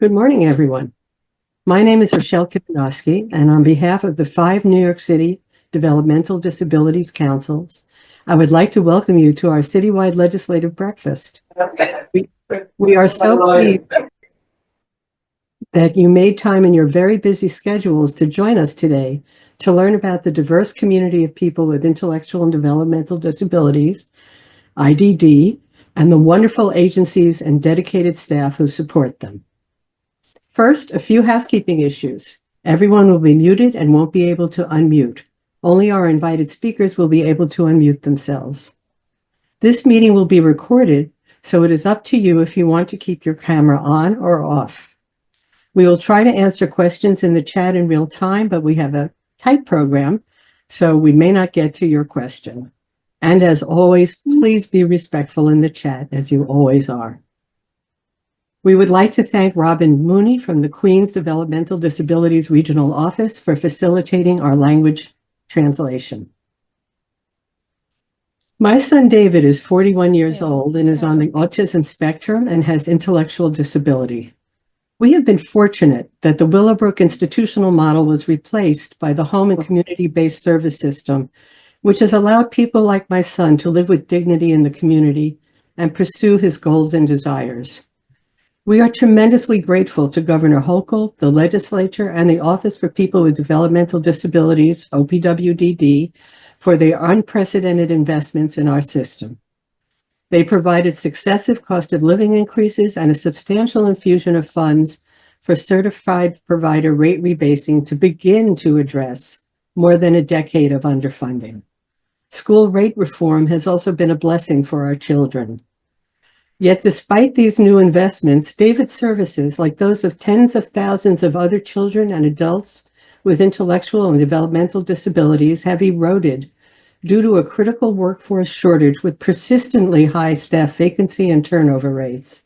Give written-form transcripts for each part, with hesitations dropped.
Good morning, everyone. My name is Rochelle Kipinowski, and on behalf of the 5 New York City Developmental Disabilities Councils, I would like to welcome you to our citywide legislative breakfast. We are so pleased that you made time in your very busy schedules to join us today to learn about the diverse community of people with intellectual and developmental disabilities, IDD, and the wonderful agencies and dedicated staff who support them. First, a few housekeeping issues. Everyone will be muted and won't be able to unmute. Only our invited speakers will be able to unmute themselves. This meeting will be recorded, so it is up to you if you want to keep your camera on or off. We will try to answer questions in the chat in real time, but we have a tight program, so we may not get to your question. And as always, please be respectful in the chat, as you always are. We would like to thank Robin Mooney from the Queens Developmental Disabilities Regional Office for facilitating our language translation. My son David is 41 years old and is on the autism spectrum and has intellectual disability. We have been fortunate that the Willowbrook institutional model was replaced by the home and community-based service system, which has allowed people like my son to live with dignity in the community and pursue his goals and desires. We are tremendously grateful to Governor Hochul, the legislature, and the Office for People with Developmental Disabilities, OPWDD, for their unprecedented investments in our system. They provided successive cost of living increases and a substantial infusion of funds for certified provider rate rebasing to begin to address more than a decade of underfunding. School rate reform has also been a blessing for our children. Yet despite these new investments, David's services, like those of tens of thousands of other children and adults with intellectual and developmental disabilities, have eroded due to a critical workforce shortage with persistently high staff vacancy and turnover rates.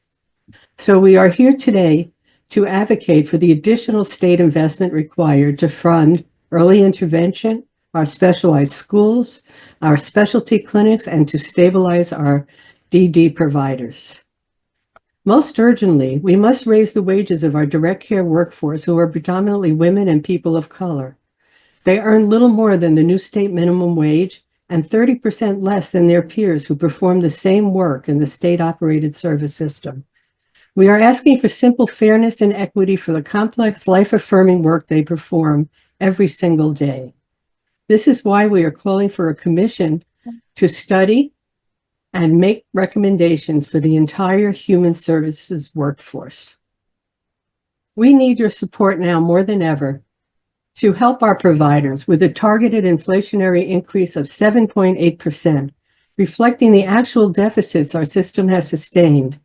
So we are here today to advocate for the additional state investment required to fund early intervention, our specialized schools, our specialty clinics, and to stabilize our DD providers. Most urgently, we must raise the wages of our direct care workforce, who are predominantly women and people of color. They earn little more than the new state minimum wage and 30% less than their peers who perform the same work in the state-operated service system. We are asking for simple fairness and equity for the complex, life-affirming work they perform every single day. This is why we are calling for a commission to study and make recommendations for the entire human services workforce. We need your support now more than ever to help our providers with a targeted inflationary increase of 7.8%, reflecting the actual deficits our system has sustained,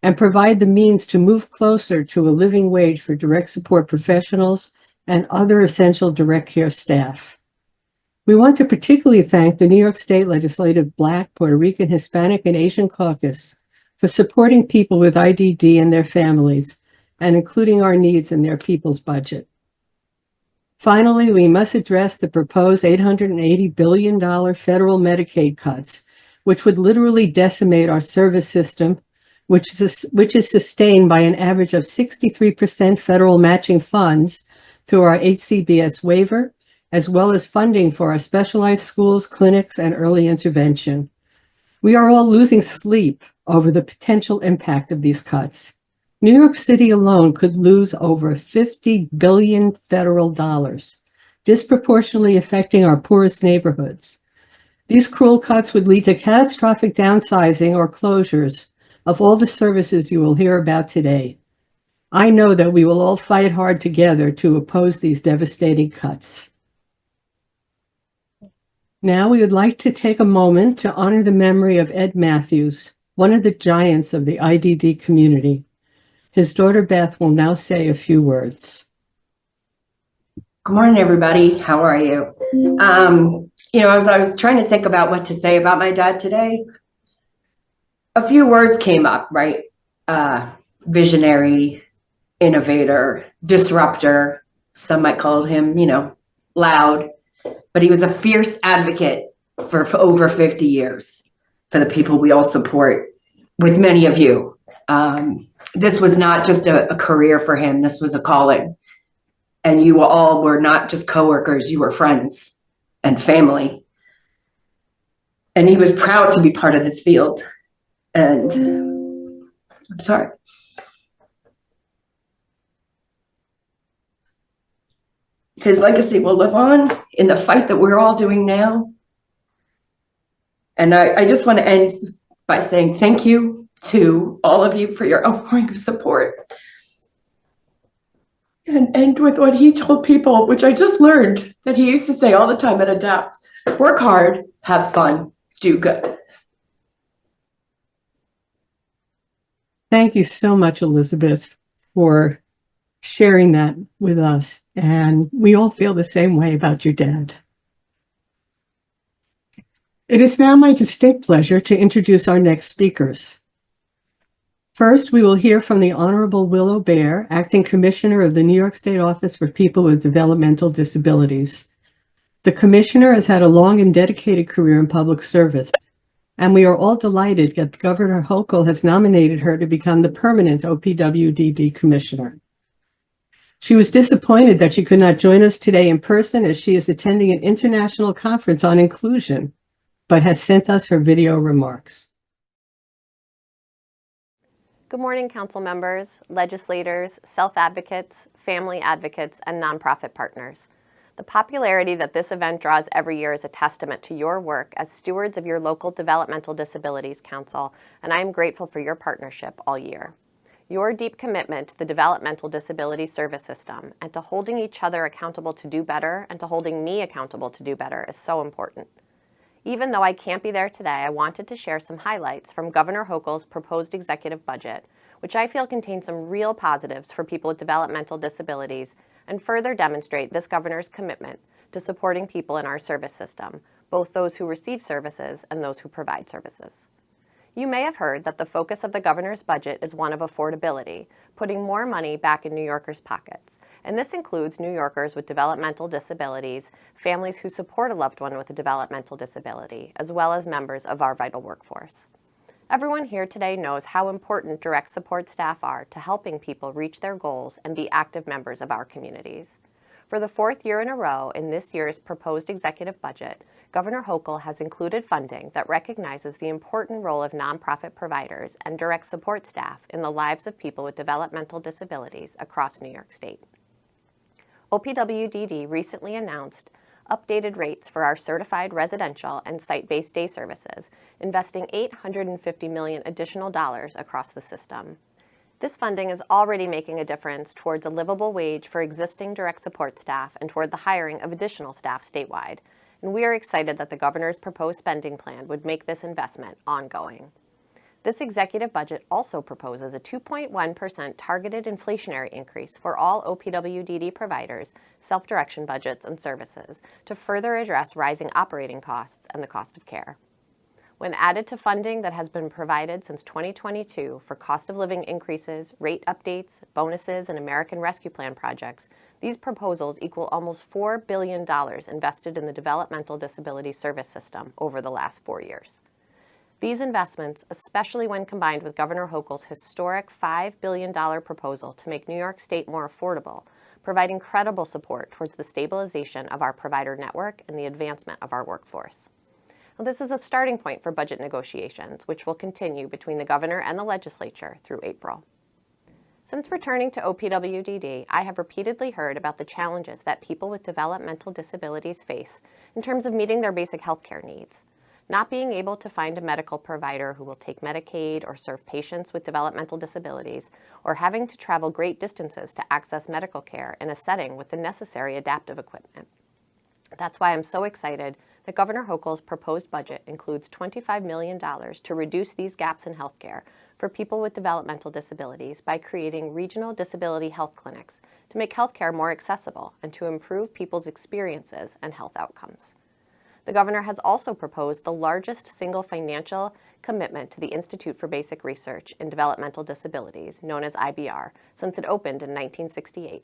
and provide the means to move closer to a living wage for direct support professionals and other essential direct care staff. We want to particularly thank the New York State Legislative Black, Puerto Rican, Hispanic, and Asian Caucus for supporting people with IDD and their families, and including our needs in their people's budget. Finally, we must address the proposed $880 billion federal Medicaid cuts, which would literally decimate our service system, which is sustained by an average of 63% federal matching funds through our HCBS waiver, as well as funding for our specialized schools, clinics, and early intervention. We are all losing sleep over the potential impact of these cuts. New York City alone could lose over $50 billion federal dollars, disproportionately affecting our poorest neighborhoods. These cruel cuts would lead to catastrophic downsizing or closures of all the services you will hear about today. I know that we will all fight hard together to oppose these devastating cuts. Now we would like to take a moment to honor the memory of Ed Matthews, one of the giants of the IDD community. His daughter Beth will now say a few words. Good morning, everybody. How are you? As I was trying to think about what to say about my dad today, a few words came up, right? Visionary, innovator, disruptor. Some might call him, loud. But he was a fierce advocate for over 50 years for the people we all support, with many of you. this was not just a career for him. This was a calling. And you all were not just coworkers, you were friends and family. And he was proud to be part of this field. And I'm sorry. His legacy will live on in the fight that we're all doing now. And I just want to end by saying thank you to all of you for your outpouring of support. And end with what he told people, which I just learned that he used to say all the time at ADAPT: work hard, have fun, do good. Thank you so much, Elizabeth, for sharing that with us. And we all feel the same way about your dad. It is now my distinct pleasure to introduce our next speakers. First, we will hear from the Honorable Willow Bear, Acting Commissioner of the New York State Office for People with Developmental Disabilities. The Commissioner has had a long and dedicated career in public service, and we are all delighted that Governor Hochul has nominated her to become the permanent OPWDD Commissioner. She was disappointed that she could not join us today in person as she is attending an international conference on inclusion, but has sent us her video remarks. Good morning, council members, legislators, self-advocates, family advocates, and nonprofit partners. The popularity that this event draws every year is a testament to your work as stewards of your local Developmental Disabilities Council, and I am grateful for your partnership all year. Your deep commitment to the Developmental Disability Service System and to holding each other accountable to do better and to holding me accountable to do better is so important. Even though I can't be there today, I wanted to share some highlights from Governor Hochul's proposed executive budget, which I feel contains some real positives for people with developmental disabilities and further demonstrate this governor's commitment to supporting people in our service system, both those who receive services and those who provide services. You may have heard that the focus of the governor's budget is one of affordability, putting more money back in New Yorkers' pockets. And this includes New Yorkers with developmental disabilities, families who support a loved one with a developmental disability, as well as members of our vital workforce. Everyone here today knows how important direct support staff are to helping people reach their goals and be active members of our communities. For the fourth year in a row in this year's proposed executive budget, Governor Hochul has included funding that recognizes the important role of nonprofit providers and direct support staff in the lives of people with developmental disabilities across New York State. OPWDD recently announced updated rates for our certified residential and site-based day services, investing $850 million additional dollars across the system. This funding is already making a difference towards a livable wage for existing direct support staff and toward the hiring of additional staff statewide. And we are excited that the governor's proposed spending plan would make this investment ongoing. This executive budget also proposes a 2.1% targeted inflationary increase for all OPWDD providers, self-direction budgets, and services to further address rising operating costs and the cost of care. When added to funding that has been provided since 2022 for cost of living increases, rate updates, bonuses, and American Rescue Plan projects, these proposals equal almost $4 billion invested in the developmental disability service system over the last 4 years. These investments, especially when combined with Governor Hochul's historic $5 billion proposal to make New York State more affordable, provide incredible support towards the stabilization of our provider network and the advancement of our workforce. Now, this is a starting point for budget negotiations, which will continue between the governor and the legislature through April. Since returning to OPWDD, I have repeatedly heard about the challenges that people with developmental disabilities face in terms of meeting their basic health care needs. Not being able to find a medical provider who will take Medicaid or serve patients with developmental disabilities, or having to travel great distances to access medical care in a setting with the necessary adaptive equipment. That's why I'm so excited that Governor Hochul's proposed budget includes $25 million to reduce these gaps in healthcare for people with developmental disabilities by creating regional disability health clinics to make healthcare more accessible and to improve people's experiences and health outcomes. The governor has also proposed the largest single financial commitment to the Institute for Basic Research in Developmental Disabilities, known as IBR, since it opened in 1968.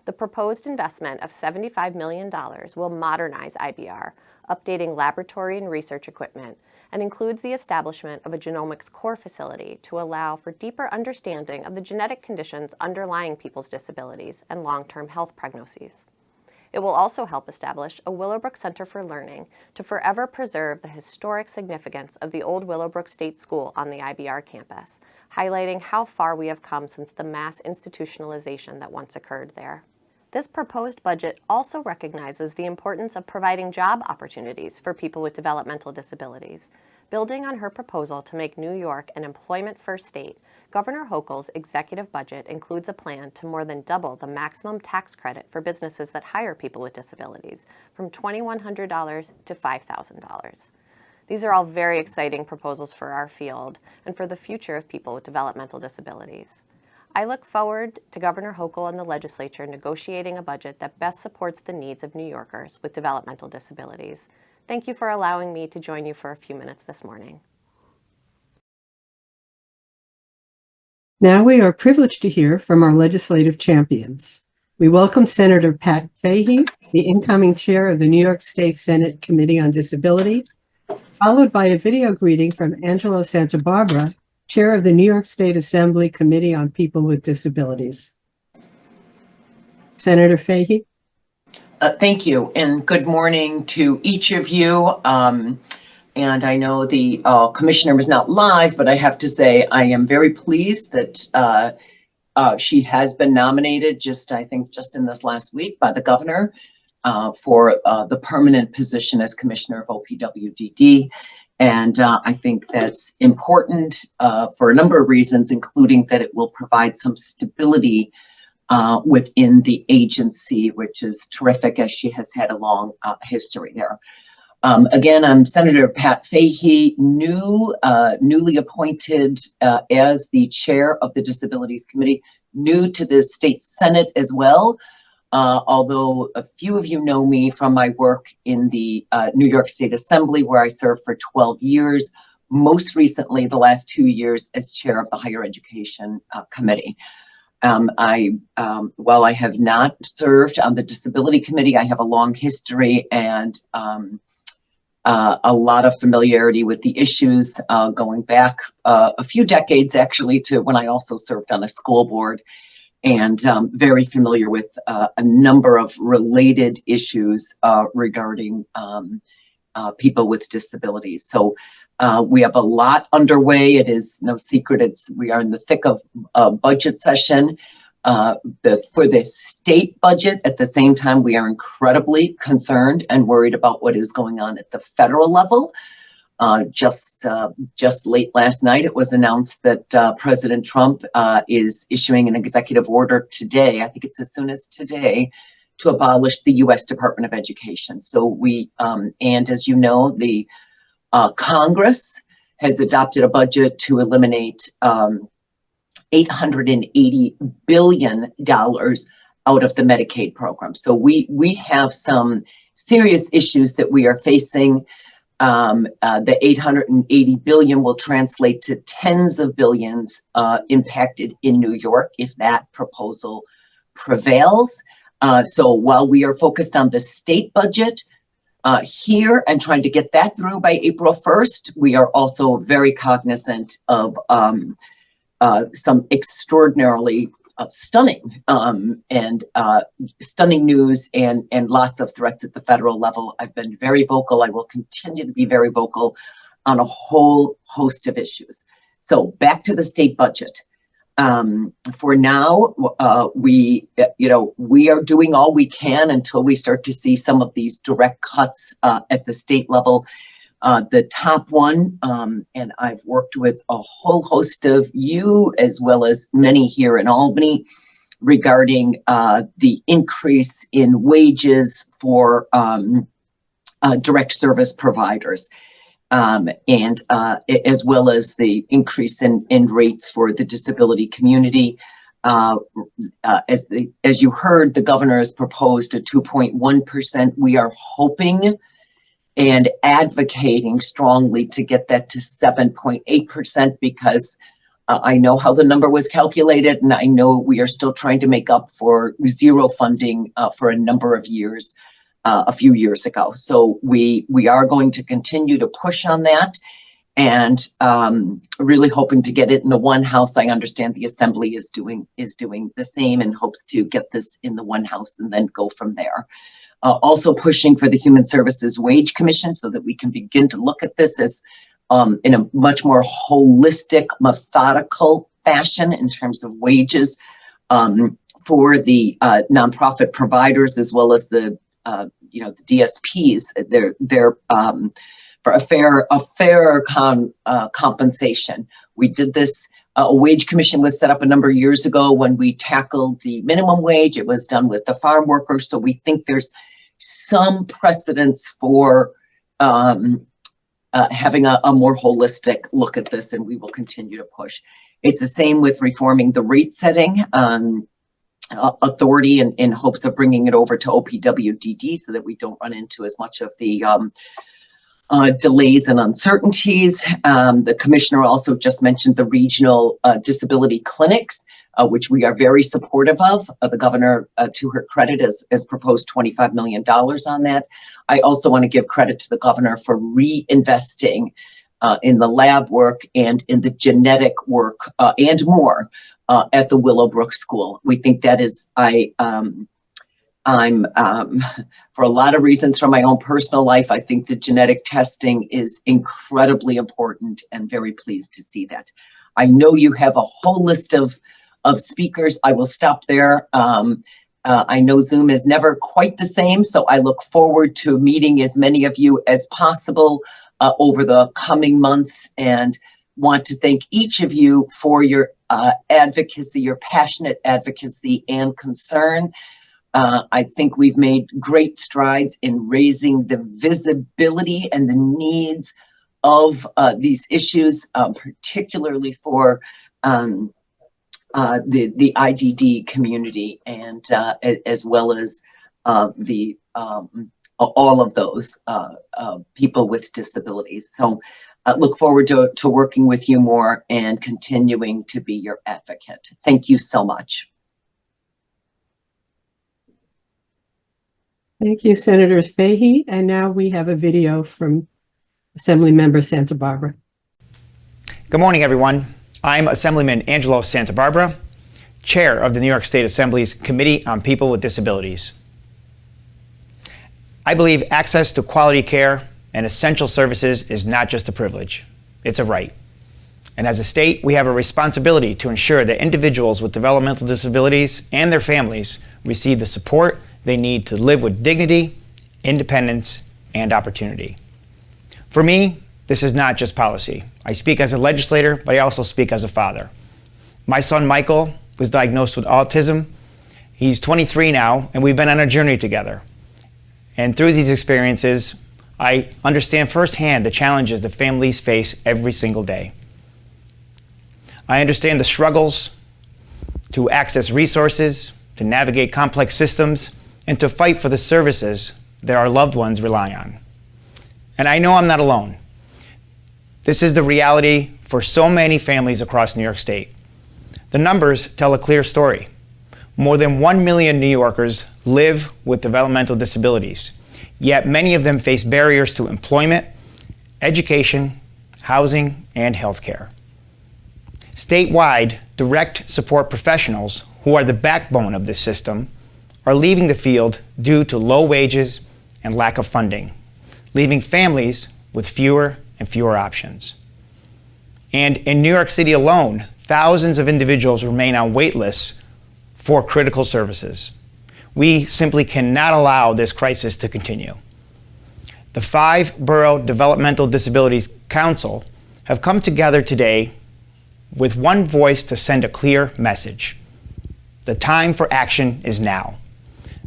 The proposed investment of $75 million will modernize IBR, updating laboratory and research equipment, and includes the establishment of a genomics core facility to allow for deeper understanding of the genetic conditions underlying people's disabilities and long-term health prognoses. It will also help establish a Willowbrook Center for Learning to forever preserve the historic significance of the old Willowbrook State School on the IBR campus, highlighting how far we have come since the mass institutionalization that once occurred there. This proposed budget also recognizes the importance of providing job opportunities for people with developmental disabilities. Building on her proposal to make New York an employment-first state, Governor Hochul's executive budget includes a plan to more than double the maximum tax credit for businesses that hire people with disabilities, from $2,100 to $5,000. These are all very exciting proposals for our field and for the future of people with developmental disabilities. I look forward to Governor Hochul and the legislature negotiating a budget that best supports the needs of New Yorkers with developmental disabilities. Thank you for allowing me to join you for a few minutes this morning. Now we are privileged to hear from our legislative champions. We welcome Senator Pat Fahey, the incoming chair of the New York State Senate Committee on Disability, followed by a video greeting from Angelo Santabarbara, chair of the New York State Assembly Committee on People with Disabilities. Senator Fahey. Thank you, and good morning to each of you. And I know the commissioner was not live, but I have to say I am very pleased that she has been nominated I think just in this last week by the governor for the permanent position as commissioner of OPWDD. And I think that's important for a number of reasons, including that it will provide some stability within the agency, which is terrific, as she has had a long history there. Again, I'm Senator Pat Fahey, newly appointed as the chair of the Disabilities Committee, new to the State Senate as well. Although a few of you know me from my work in the New York State Assembly, where I served for 12 years, most recently the last 2 years as chair of the Higher Education Committee. While I have not served on the Disability Committee, I have a long history and a lot of familiarity with the issues going back a few decades, actually, to when I also served on a school board, and very familiar with a number of related issues regarding people with disabilities. So we have a lot underway. It is no secret we are in the thick of a budget session. For the state budget, at the same time, we are incredibly concerned and worried about what is going on at the federal level. Just late last night, it was announced that President Trump is issuing an executive order today, I think it's as soon as today, to abolish the U.S. Department of Education. So and as you know, the Congress has adopted a budget to eliminate $880 billion out of the Medicaid program. So we have some serious issues that we are facing. The $880 billion will translate to tens of billions impacted in New York if that proposal prevails. So while we are focused on the state budget here and trying to get that through by April 1st, we are also very cognizant of some extraordinarily stunning stunning news and lots of threats at the federal level. I've been very vocal. I will continue to be very vocal on a whole host of issues. So back to the state budget. For now, we are doing all we can until we start to see some of these direct cuts at the state level. The top one, and I've worked with a whole host of you as well as many here in Albany regarding the increase in wages for direct service providers, and as well as the increase in rates for the disability community. As you heard, the governor has proposed a 2.1%. We are hoping and advocating strongly to get that to 7.8%, because I know how the number was calculated, and I know we are still trying to make up for zero funding for a number of years a few years ago. So we are going to continue to push on that, and really hoping to get it in the one house. I understand the Assembly is doing the same and hopes to get this in the one house and then go from there. Also pushing for the Human Services Wage Commission so that we can begin to look at this as in a much more holistic, methodical fashion in terms of wages for the nonprofit providers, as well as the the DSPs. They're for a fair compensation. We did this. A wage commission was set up a number of years ago when we tackled the minimum wage. It was done with the farm workers. So we think there's some precedence for having a more holistic look at this, and we will continue to push. It's the same with reforming the rate setting authority in hopes of bringing it over to OPWDD so that we don't run into as much of the delays and uncertainties. The commissioner also just mentioned the regional disability clinics, which we are very supportive of. The governor, to her credit, has proposed $25 million on that. I also want to give credit to the governor for reinvesting in the lab work and in the genetic work and more at the Willowbrook School. We think that is, I'm for a lot of reasons from my own personal life, I think the genetic testing is incredibly important, and very pleased to see that. I know you have a whole list of speakers. I will stop there. I know Zoom is never quite the same, so I look forward to meeting as many of you as possible over the coming months, and want to thank each of you for your advocacy, your passionate advocacy and concern. I think we've made great strides in raising the visibility and the needs of these issues, particularly for the IDD community, and as well as all of those people with disabilities. So look forward to working with you more and continuing to be your advocate. Thank you so much. Thank you, Senator Fahey. And now we have a video from Assemblymember Santa Barbara. Good morning, everyone. I'm Assemblyman Angelo Santa Barbara, Chair of the New York State Assembly's Committee on People with Disabilities. I believe access to quality care and essential services is not just a privilege, it's a right. And as a state, we have a responsibility to ensure that individuals with developmental disabilities and their families receive the support they need to live with dignity, independence, and opportunity. For me, this is not just policy. I speak as a legislator, but I also speak as a father. My son Michael was diagnosed with autism. He's 23 now, and we've been on a journey together. And through these experiences, I understand firsthand the challenges that families face every single day. I understand the struggles to access resources, to navigate complex systems, and to fight for the services that our loved ones rely on. And I know I'm not alone. This is the reality for so many families across New York State. The numbers tell a clear story. More than 1 million New Yorkers live with developmental disabilities, yet many of them face barriers to employment, education, housing, and healthcare. Statewide, direct support professionals, who are the backbone of this system, are leaving the field due to low wages and lack of funding, leaving families with fewer and fewer options. And in New York City alone, thousands of individuals remain on wait lists for critical services. We simply cannot allow this crisis to continue. The 5 Borough Developmental Disabilities Council have come together today with one voice to send a clear message. The time for action is now.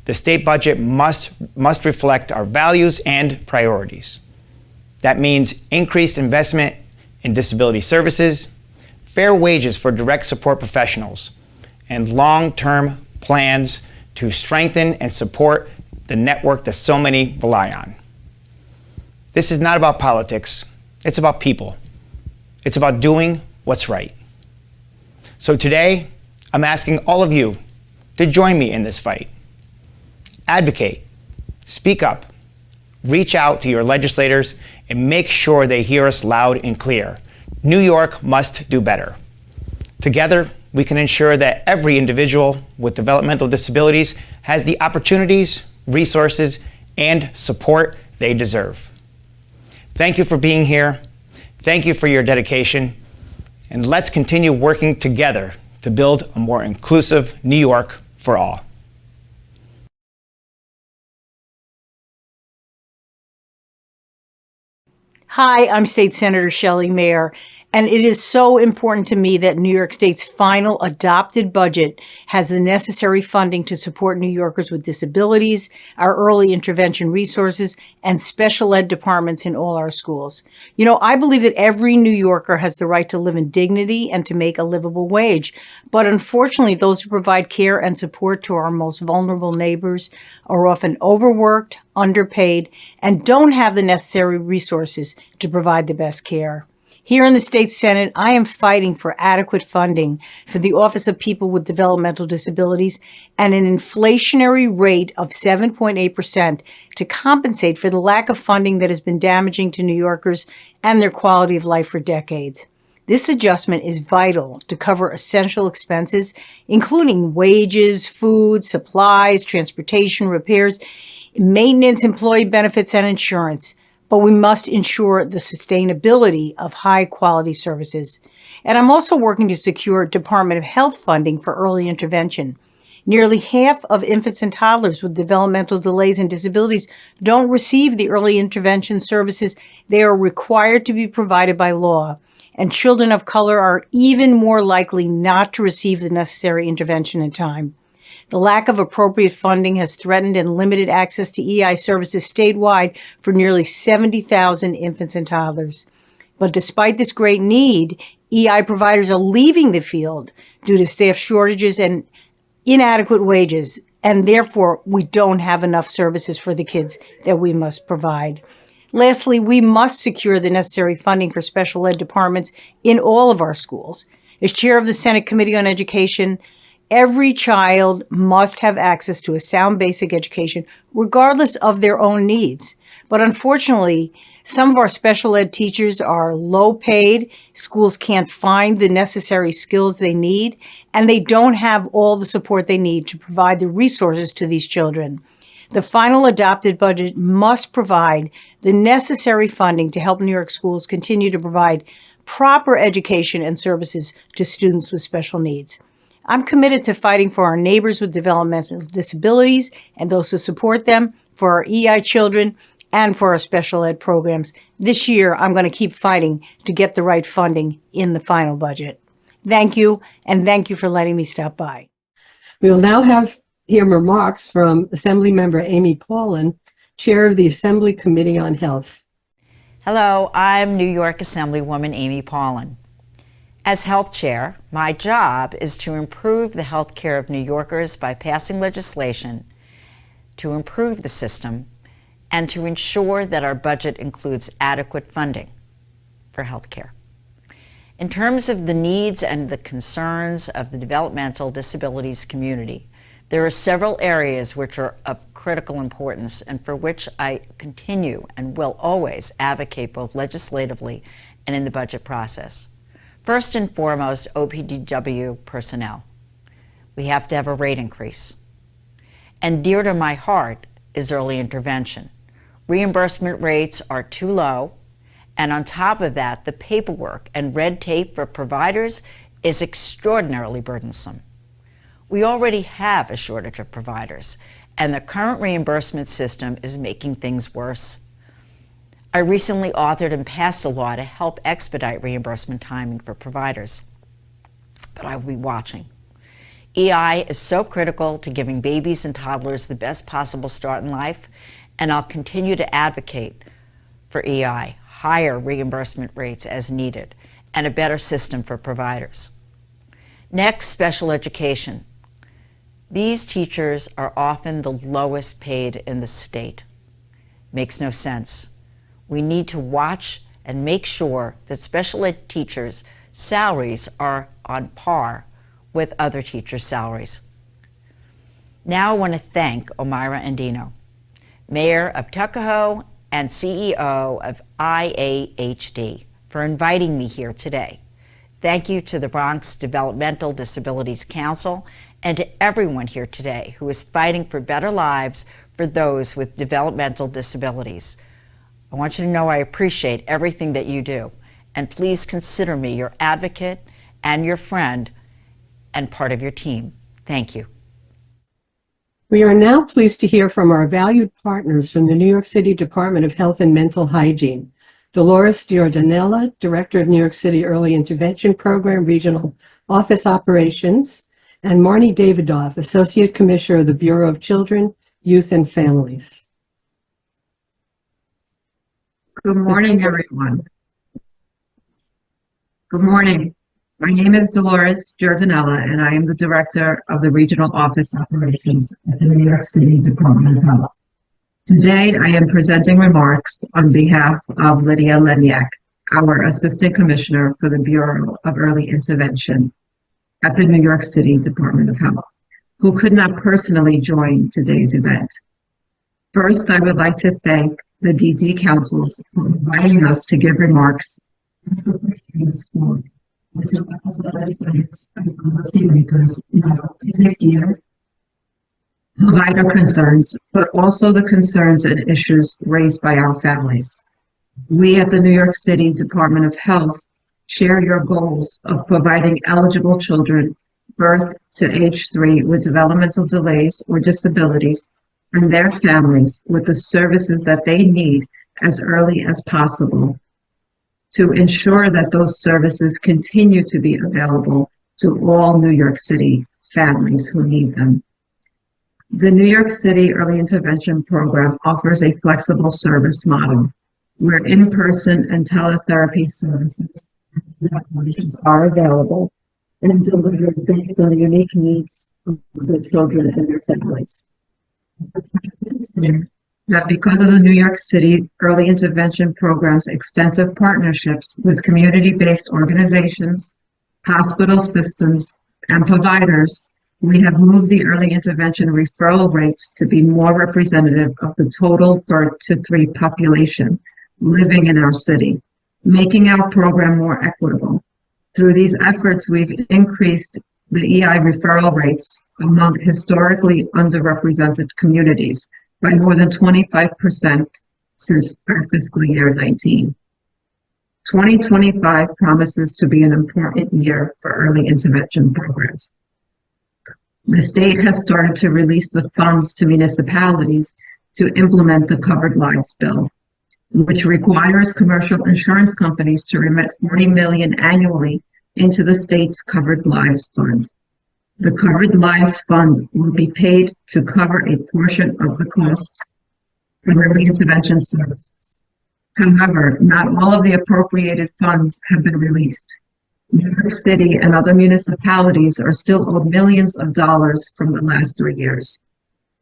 The state budget must reflect our values and priorities. That means increased investment in disability services, fair wages for direct support professionals, and long-term plans to strengthen and support the network that so many rely on. This is not about politics, it's about people. It's about doing what's right. So today, I'm asking all of you to join me in this fight. Advocate, Speak up, reach out to your legislators, and make sure they hear us loud and clear. New York must do better. Together, we can ensure that every individual with developmental disabilities has the opportunities, resources, and support they deserve. Thank you for being here. Thank you for your dedication. And let's continue working together to build a more inclusive New York for all. Hi, I'm State Senator Shelley Mayer, and it is so important to me that New York State's final adopted budget has the necessary funding to support New Yorkers with disabilities, our early intervention resources, and special ed departments in all our schools. You know, I believe that every New Yorker has the right to live in dignity and to make a livable wage. But unfortunately, those who provide care and support to our most vulnerable neighbors are often overworked, underpaid, and don't have the necessary resources to provide the best care. Here in the state Senate, I am fighting for adequate funding for the Office of People with Developmental Disabilities and an inflationary rate of 7.8% to compensate for the lack of funding that has been damaging to New Yorkers and their quality of life for decades. This adjustment is vital to cover essential expenses, including wages, food, supplies, transportation, repairs, maintenance, employee benefits, and insurance. But we must ensure the sustainability of high-quality services. And I'm also working to secure Department of Health funding for early intervention. Nearly half of infants and toddlers with developmental delays and disabilities don't receive the early intervention services they are required to be provided by law. And children of color are even more likely not to receive the necessary intervention in time. The lack of appropriate funding has threatened and limited access to EI services statewide for nearly 70,000 infants and toddlers. But despite this great need, EI providers are leaving the field due to staff shortages and inadequate wages, and therefore we don't have enough services for the kids that we must provide. Lastly, we must secure the necessary funding for special ed departments in all of our schools. As chair of the Senate Committee on Education, every child must have access to a sound basic education, regardless of their own needs. But unfortunately, some of our special ed teachers are low paid, schools can't find the necessary skills they need, and they don't have all the support they need to provide the resources to these children. The final adopted budget must provide the necessary funding to help New York schools continue to provide proper education and services to students with special needs. I'm committed to fighting for our neighbors with developmental disabilities and those who support them, for our EI children, and for our special ed programs. This year, I'm going to keep fighting to get the right funding in the final budget. Thank you, and thank you for letting me stop by. We will now hear remarks from Assemblymember Amy Paulin, Chair of the Assembly Committee on Health. Hello, I'm New York Assemblywoman Amy Paulin. As health chair, my job is to improve the health care of New Yorkers by passing legislation to improve the system and to ensure that our budget includes adequate funding for health care. In terms of the needs and the concerns of the developmental disabilities community, there are several areas which are of critical importance and for which I continue and will always advocate both legislatively and in the budget process. First and foremost, OPDW personnel. We have to have a rate increase. And dear to my heart is early intervention. Reimbursement rates are too low, and on top of that, the paperwork and red tape for providers is extraordinarily burdensome. We already have a shortage of providers, and the current reimbursement system is making things worse. I recently authored and passed a law to help expedite reimbursement timing for providers, but I will be watching. EI is so critical to giving babies and toddlers the best possible start in life, and I'll continue to advocate for EI, higher reimbursement rates as needed, and a better system for providers. Next, special education. These teachers are often the lowest paid in the state. Makes no sense. We need to watch and make sure that special ed teachers' salaries are on par with other teachers' salaries. Now I want to thank Omaira Andino. Mayor of Tuckahoe and CEO of IAHD, for inviting me here today. Thank you to the Bronx Developmental Disabilities Council and to everyone here today who is fighting for better lives for those with developmental disabilities. I want you to know I appreciate everything that you do, and please consider me your advocate and your friend and part of your team. Thank you. We are now pleased to hear from our valued partners from the New York City Department of Health and Mental Hygiene. Dolores Giordanella, Director of New York City Early Intervention Program Regional Office Operations, and Marnie Davidoff, Associate Commissioner of the Bureau of Children, Youth, and Families. Good morning, everyone. Good morning. My name is Dolores Giordanella, and I am the Director of the Regional Office Operations at the New York City Department of Health. Today, I am presenting remarks on behalf of Lydia Leniak, our Assistant Commissioner for the Bureau of Early Intervention at the New York City Department of Health, who could not personally join today's event. First, I would like to thank the DD Councils for inviting us to give remarks legislators and policymakers now is here provider concerns, but also the concerns and issues raised by our families. We at the New York City Department of Health share your goals of providing eligible children birth to age 3 with developmental delays or disabilities and their families with the services that they need as early as possible to ensure that those services continue to be available to all New York City families who need them. The New York City Early Intervention Program offers a flexible service model where in-person and teletherapy services are available and delivered based on the unique needs of the children and their families. That because of the New York City Early Intervention Program's extensive partnerships with community-based organizations, hospital systems, and providers, we have moved the early intervention referral rates to be more representative of the total birth to 3 population living in our city, making our program more equitable. Through these efforts, we've increased the EI referral rates among historically underrepresented communities by more than 25% since our fiscal year 19. 2025 promises to be an important year for early intervention programs. The state has started to release the funds to municipalities to implement the Covered Lives Bill, which requires commercial insurance companies to remit $40 million annually into the state's Covered Lives Fund. The Covered Lives Fund will be paid to cover a portion of the costs for early intervention services. However, not all of the appropriated funds have been released. New York City and other municipalities are still owed millions of dollars from the last 3 years.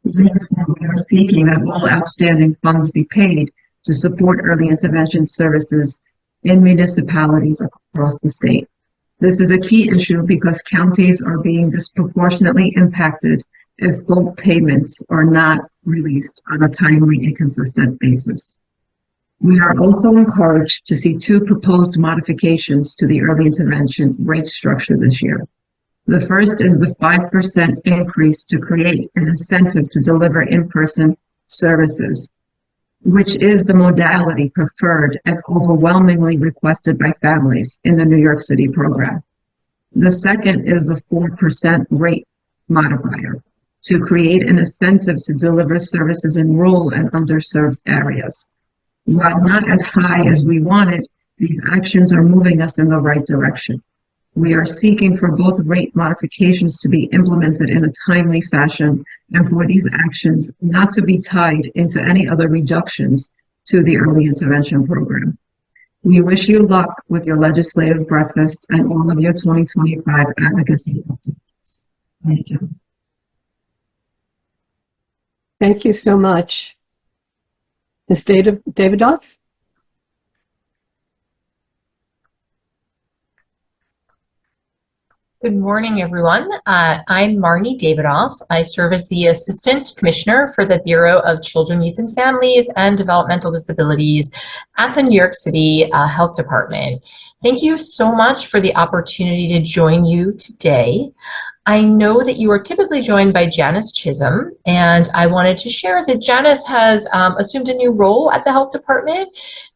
We are seeking that all outstanding funds be paid to support early intervention services in municipalities across the state. This is a key issue because counties are being disproportionately impacted if full payments are not released on a timely and consistent basis. We are also encouraged to see 2 proposed modifications to the early intervention rate structure this year. The first is the 5% increase to create an incentive to deliver in-person services, which is the modality preferred and overwhelmingly requested by families in the New York City program. The second is the 4% rate modifier to create an incentive to deliver services in rural and underserved areas. While not as high as we wanted, these actions are moving us in the right direction. We are seeking for both rate modifications to be implemented in a timely fashion and for these actions not to be tied into any other reductions to the early intervention program. We wish you luck with your legislative breakfast and all of your 2025 advocacy activities. Thank you. Thank you so much. Ms. Davidoff? Good morning, everyone. I'm Marnie Davidoff. I serve as the Assistant Commissioner for the Bureau of Children, Youth and Families and Developmental Disabilities at the New York City Health Department. Thank you so much for the opportunity to join you today. I know that you are typically joined by Janice Chisholm, and I wanted to share that Janice has assumed a new role at the Health Department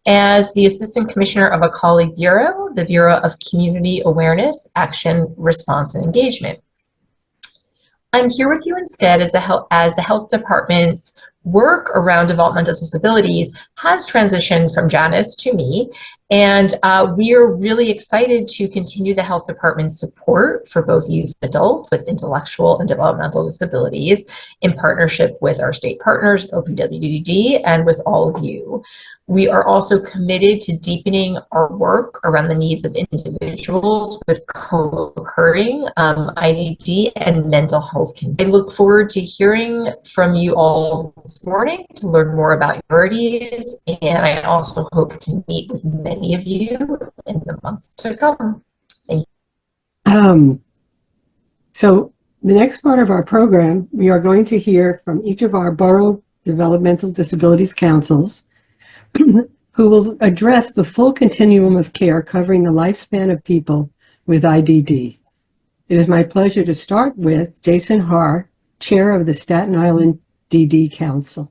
as the Assistant Commissioner of a colleague bureau, the Bureau of Community Awareness, Action, Response, and Engagement. I'm here with you instead as the Health Department's work around developmental disabilities has transitioned from Janice to me, and we are really excited to continue the Health Department's support for both youth and adults with intellectual and developmental disabilities in partnership with our state partners, OPWDD, and with all of you. We are also committed to deepening our work around the needs of individuals with co-occurring IDD and mental health concerns. I look forward to hearing from you all this morning to learn more about your ideas, and I also hope to meet with many of you in the months to come. Thank you. So the next part of our program, we are going to hear from each of our Borough Developmental Disabilities Councils, who will address the full continuum of care covering the lifespan of people with IDD. It is my pleasure to start with Jason Haar, Chair of the Staten Island DD Council.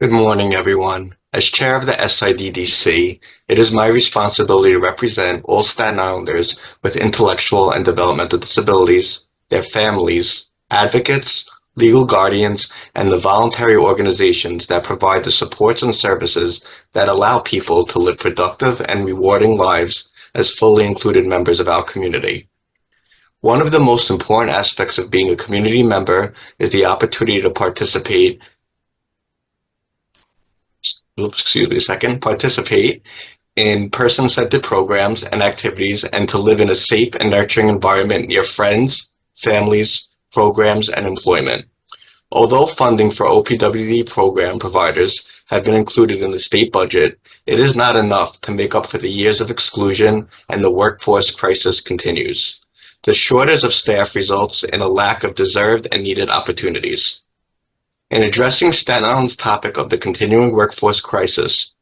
Good morning, everyone. As Chair of the SIDDC, it is my responsibility to represent all Staten Islanders with intellectual and developmental disabilities, their families, advocates, legal guardians, and the voluntary organizations that provide the supports and services that allow people to live productive and rewarding lives as fully included members of our community. One of the most important aspects of being a community member is the opportunity to participate in person-centered programs and activities and to live in a safe and nurturing environment near friends, families, programs, and employment. Although funding for OPWD program providers have been included in the state budget, it is not enough to make up for the years of exclusion, and the workforce crisis continues. The shortage of staff results in a lack of deserved and needed opportunities. In addressing Staten Island's topic of the continuing workforce crisis,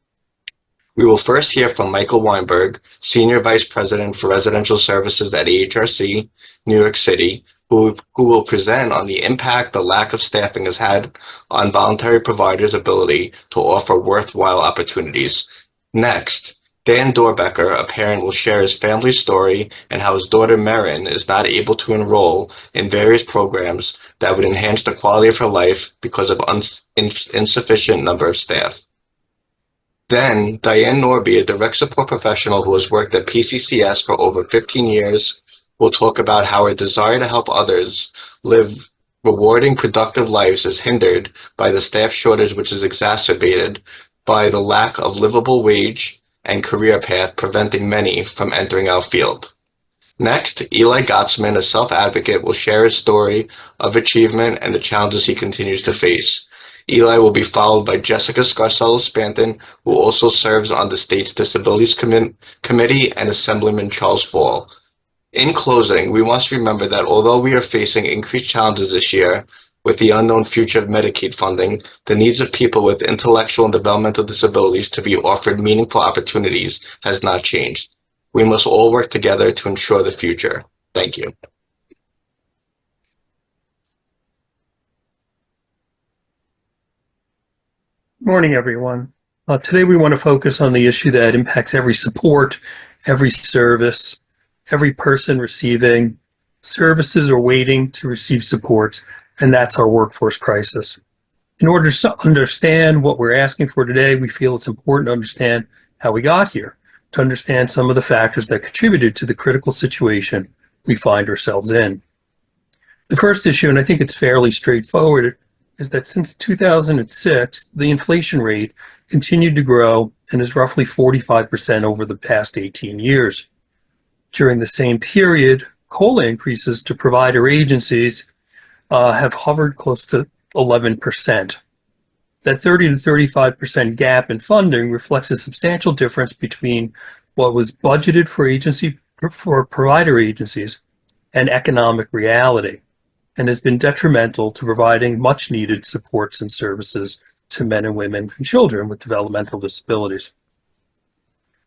we will first hear from Michael Weinberg, Senior Vice President for Residential Services at AHRC, New York City, who will present on the impact the lack of staffing has had on voluntary providers' ability to offer worthwhile opportunities. Next, Dan Dorbecker, a parent, will share his family story and how his daughter Marin is not able to enroll in various programs that would enhance the quality of her life because of insufficient number of staff. Then, Diane Norby, a direct support professional who has worked at PCCS for over 15 years, will talk about how her desire to help others live rewarding, productive lives is hindered by the staff shortage, which is exacerbated by the lack of livable wage and career path, preventing many from entering our field. Next, Eli Gottsman, a self-advocate, will share his story of achievement and the challenges he continues to face. Eli will be followed by Jessica Scarcello-Spanton, who also serves on the state's Disabilities Committee, and Assemblyman Charles Fall. In closing, we must remember that although we are facing increased challenges this year with the unknown future of Medicaid funding, the needs of people with intellectual and developmental disabilities to be offered meaningful opportunities has not changed. We must all work together to ensure the future. Thank you. Morning, everyone. Today we want to focus on the issue that impacts every support, every service, every person receiving services or waiting to receive support, and that's our workforce crisis. In order to understand what we're asking for today, we feel it's important to understand how we got here, to understand some of the factors that contributed to the critical situation we find ourselves in. The first issue, and I think it's fairly straightforward, is that since 2006, the inflation rate continued to grow and is roughly 45% over the past 18 years. During the same period, COLA increases to provider agencies have hovered close to 11%. That 30 to 35% gap in funding reflects a substantial difference between what was budgeted for agency for provider agencies and economic reality, and has been detrimental to providing much needed supports and services to men and women and children with developmental disabilities.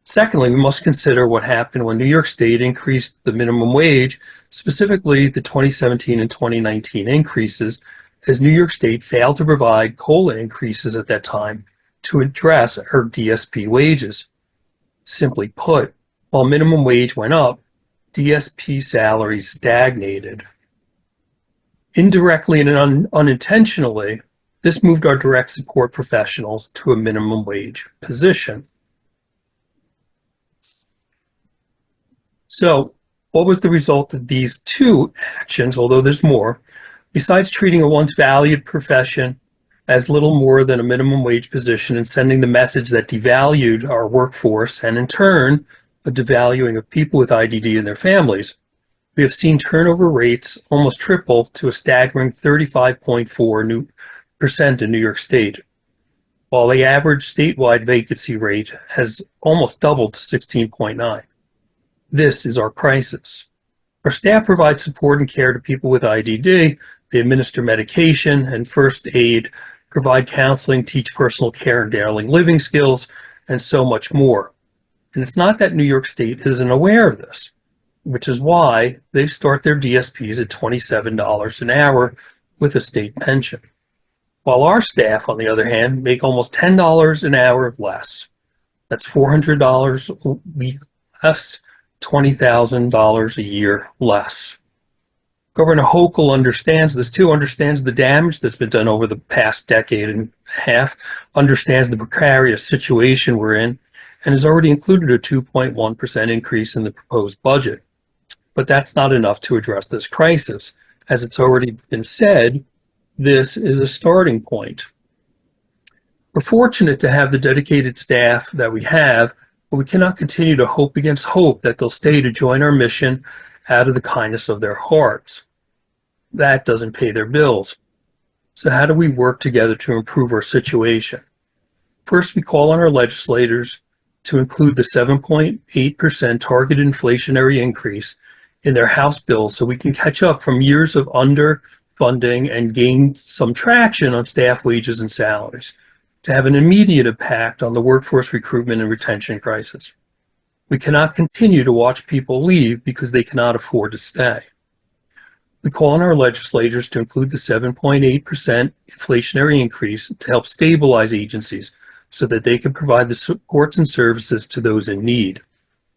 Secondly, we must consider what happened when New York State increased the minimum wage, specifically the 2017 and 2019 increases, as New York State failed to provide COLA increases at that time to address our DSP wages. Simply put, while minimum wage went up, DSP salaries stagnated. Indirectly and unintentionally, this moved our direct support professionals to a minimum wage position. So, what was the result of these two actions, although there's more? Besides treating a once valued profession as little more than a minimum wage position and sending the message that devalued our workforce and in turn a devaluing of people with IDD and their families, we have seen turnover rates almost triple to a staggering 35.4% in New York State, while the average statewide vacancy rate has almost doubled to 16.9. This is our crisis. Our staff provide support and care to people with IDD. They administer medication and first aid, provide counseling, teach personal care and daily living skills, and so much more. And it's not that New York State isn't aware of this, which is why they start their DSPs at $27 an hour with a state pension. While our staff, on the other hand, make almost $10 an hour less. That's $400 a week less, $20,000 a year less. Governor Hochul understands this too, understands the damage that's been done over the past decade and a half, understands the precarious situation we're in, and has already included a 2.1% increase in the proposed budget. But that's not enough to address this crisis. As it's already been said, this is a starting point. We're fortunate to have the dedicated staff that we have, but we cannot continue to hope against hope that they'll stay to join our mission out of the kindness of their hearts. That doesn't pay their bills. So how do we work together to improve our situation? First, we call on our legislators to include the 7.8% targeted inflationary increase in their House bills so we can catch up from years of underfunding and gain some traction on staff wages and salaries to have an immediate impact on the workforce recruitment and retention crisis. We cannot continue to watch people leave because they cannot afford to stay. We call on our legislators to include the 7.8% inflationary increase to help stabilize agencies so that they can provide the supports and services to those in need,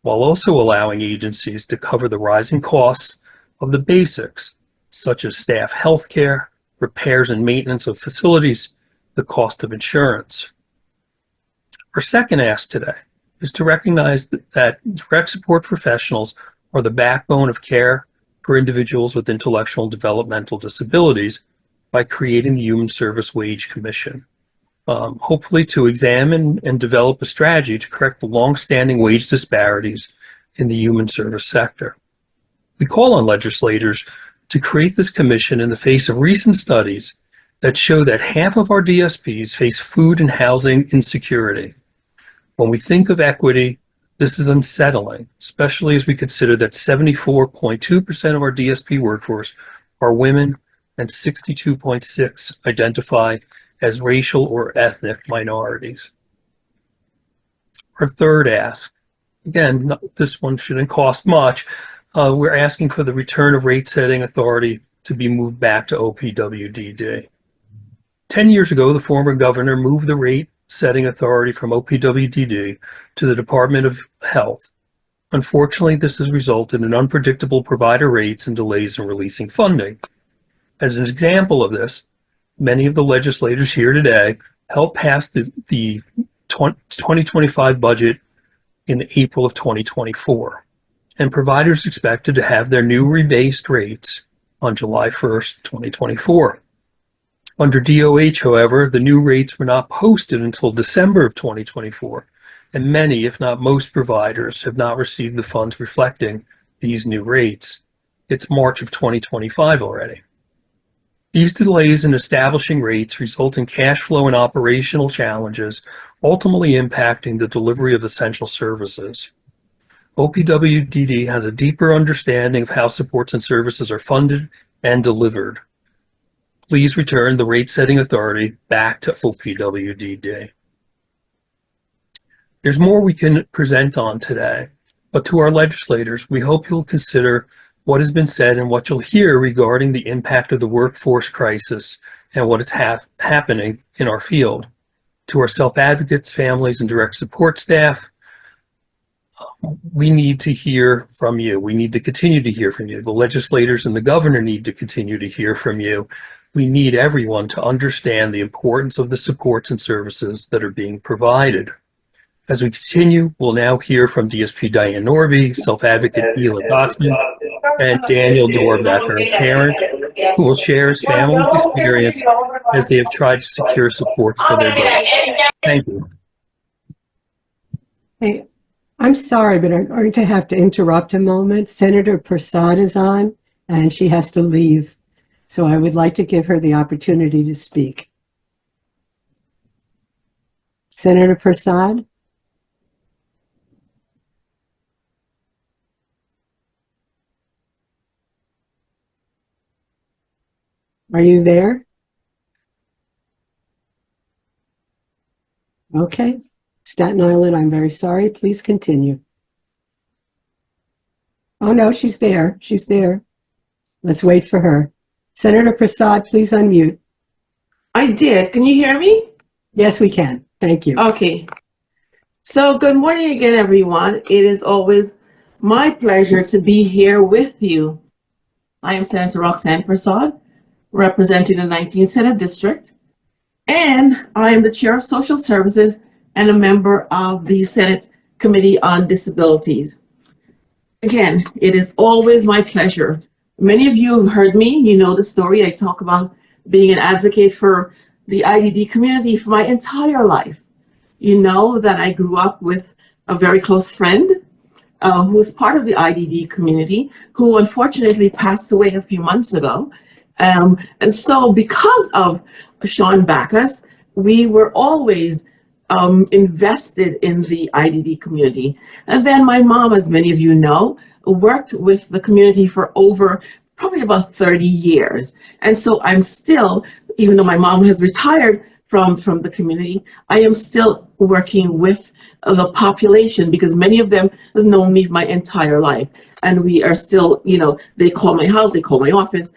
while also allowing agencies to cover the rising costs of the basics, such as staff health care, repairs and maintenance of facilities, the cost of insurance. Our second ask today is to recognize that direct support professionals are the backbone of care for individuals with intellectual and developmental disabilities by creating the Human Service Wage Commission, hopefully to examine and develop a strategy to correct the long-standing wage disparities in the human service sector. We call on legislators to create this commission in the face of recent studies that show that half of our DSPs face food and housing insecurity. When we think of equity, this is unsettling, especially as we consider that 74.2% of our DSP workforce are women and 62.6% identify as racial or ethnic minorities. Our third ask, again, this one shouldn't cost much. We're asking for the return of rate setting authority to be moved back to OPWDD. 10 years ago, the former governor moved the rate setting authority from OPWDD to the Department of Health. Unfortunately, this has resulted in unpredictable provider rates and delays in releasing funding. As an example of this, many of the legislators here today helped pass the 2025 budget in April of 2024, and providers expected to have their new rebased rates on July 1st, 2024. Under DOH, however, the new rates were not posted until December of 2024, and many, if not most providers, have not received the funds reflecting these new rates. It's March of 2025 already. These delays in establishing rates result in cash flow and operational challenges, ultimately impacting the delivery of essential services. OPWDD has a deeper understanding of how supports and services are funded and delivered. Please return the rate-setting authority back to OPWDD. There's more we can present on today, but to our legislators, we hope you'll consider what has been said and what you'll hear regarding the impact of the workforce crisis and what is happening in our field. To our self-advocates, families, and direct support staff, we need to hear from you. We need to continue to hear from you. The legislators and the governor need to continue to hear from you. We need everyone to understand the importance of the supports and services that are being provided. As we continue, we'll now hear from DSP Diane Norby, self-advocate Gila Gottman, and Daniel Dorbecker, parent, who will share his family's experience as they have tried to secure supports for their daughter. Thank you. Hey, I'm sorry, but I'm going to have to interrupt a moment. Senator Prasad is on, and she has to leave. So I would like to give her the opportunity to speak. Senator Prasad? Are you there? Okay. Staten Island, I'm very sorry. Please continue. Oh, no, she's there. She's there. Let's wait for her. Senator Prasad, please unmute. I did. Can you hear me? Yes, we can. Thank you. Okay. So good morning again, everyone. It is always my pleasure to be here with you. I am Senator Roxanne Prasad, representing the 19th Senate District, and I am the Chair of Social Services and a member of the Senate Committee on Disabilities. Again, it is always my pleasure. Many of you have heard me, you know the story. I talk about being an advocate for the IDD community for my entire life. You know that I grew up with a very close friend who was part of the IDD community, who unfortunately passed away a few months ago. And so because of Sean Backus, we were always invested in the IDD community. And then my mom, as many of you know, worked with the community for over probably about 30 years. And so I'm still, even though my mom has retired from the community, I am still working with the population because many of them have known me my entire life. And we are still, you know, they call my house, they call my office.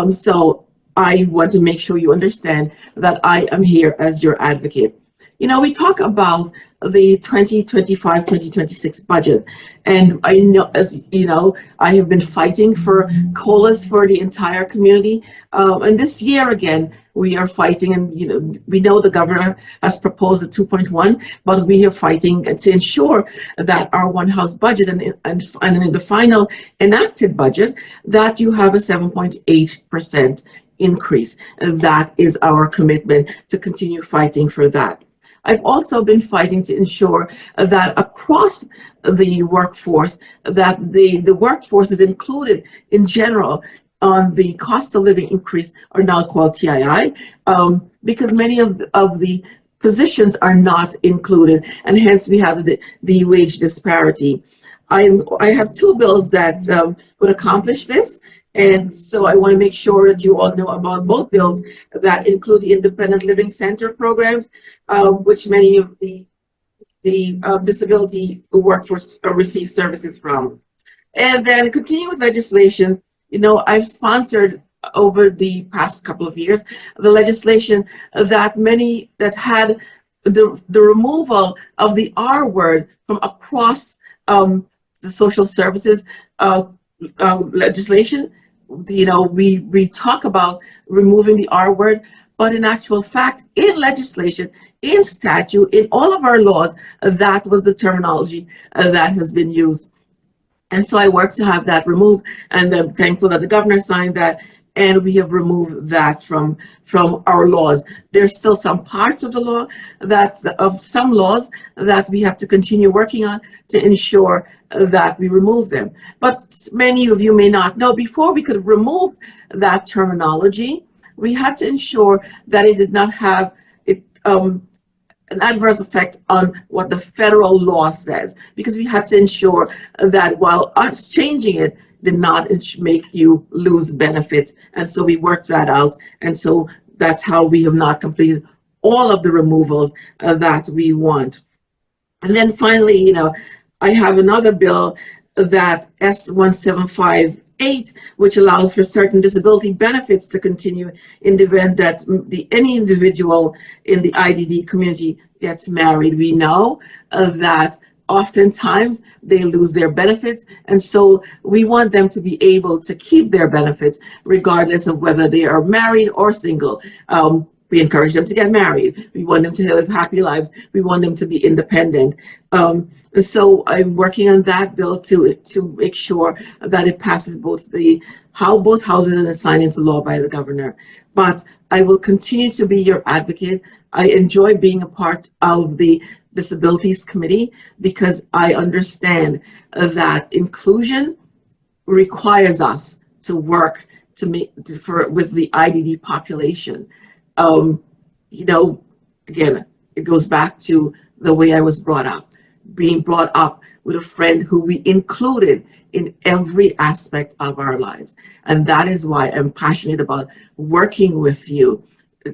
So I want to make sure you understand that I am here as your advocate. You know, we talk about the 2025-2026 budget, and I know, as you know, I have been fighting for COLAs for the entire community, and this year again we are fighting, and you know, we know the governor has proposed a 2.1, but we are fighting to ensure that our one-house budget and in the final enacted budget that you have a 7.8% increase, and that is our commitment to continue fighting for that. I've also been fighting to ensure that across the workforce, that the workforce is included in general on the cost of living increase, or now called TII, because many of the positions are not included, and hence we have the wage disparity. I have two bills that would accomplish this. And so I want to make sure that you all know about both bills that include the independent living center programs, which many of the disability workforce receive services from. And then continue with legislation. You know, I've sponsored over the past couple of years the legislation that had the removal of the R word from across the social services legislation. You know, we talk about removing the R word, but in actual fact, in legislation, in statute, in all of our laws, that was the terminology that has been used. And so I worked to have that removed, and I'm thankful that the governor signed that, and we have removed that from our laws. There's still some parts of the law of some laws that we have to continue working on to ensure that we remove them. But many of you may not know, before we could remove that terminology, we had to ensure that it did not have an adverse effect on what the federal law says, because we had to ensure that while us changing it did not make you lose benefits. And so we worked that out. And so that's how we have not completed all of the removals that we want. And then finally, I have another bill, that S1758, which allows for certain disability benefits to continue in the event that any individual in the IDD community gets married. We know that oftentimes they lose their benefits, and so we want them to be able to keep their benefits regardless of whether they are married or single. We encourage them to get married. We want them to live happy lives. We want them to be independent. And so I'm working on that bill to make sure that it passes both houses and is signed into law by the governor. But I will continue to be your advocate. I enjoy being a part of the Disabilities Committee because I understand that inclusion requires us to work with the IDD population. Again, it goes back to the way I was brought up. Being brought up with a friend who we included in every aspect of our lives. And that is why I'm passionate about working with you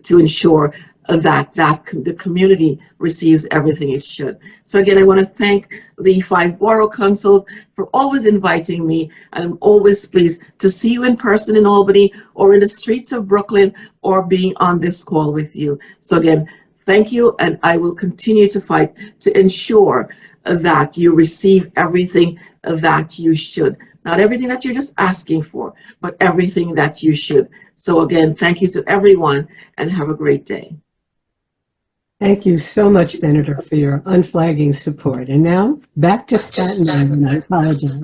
to ensure that the community receives everything it should. So again, I want to thank the 5 borough councils for always inviting me, and I'm always pleased to see you in person in Albany or in the streets of Brooklyn or being on this call with you. So again, thank you, and I will continue to fight to ensure that you receive everything that you should. Not everything that you're just asking for, but everything that you should. So again, thank you to everyone, and have a great day. Thank you so much, Senator, for your unflagging support. And now, back to Staten Island. I apologize.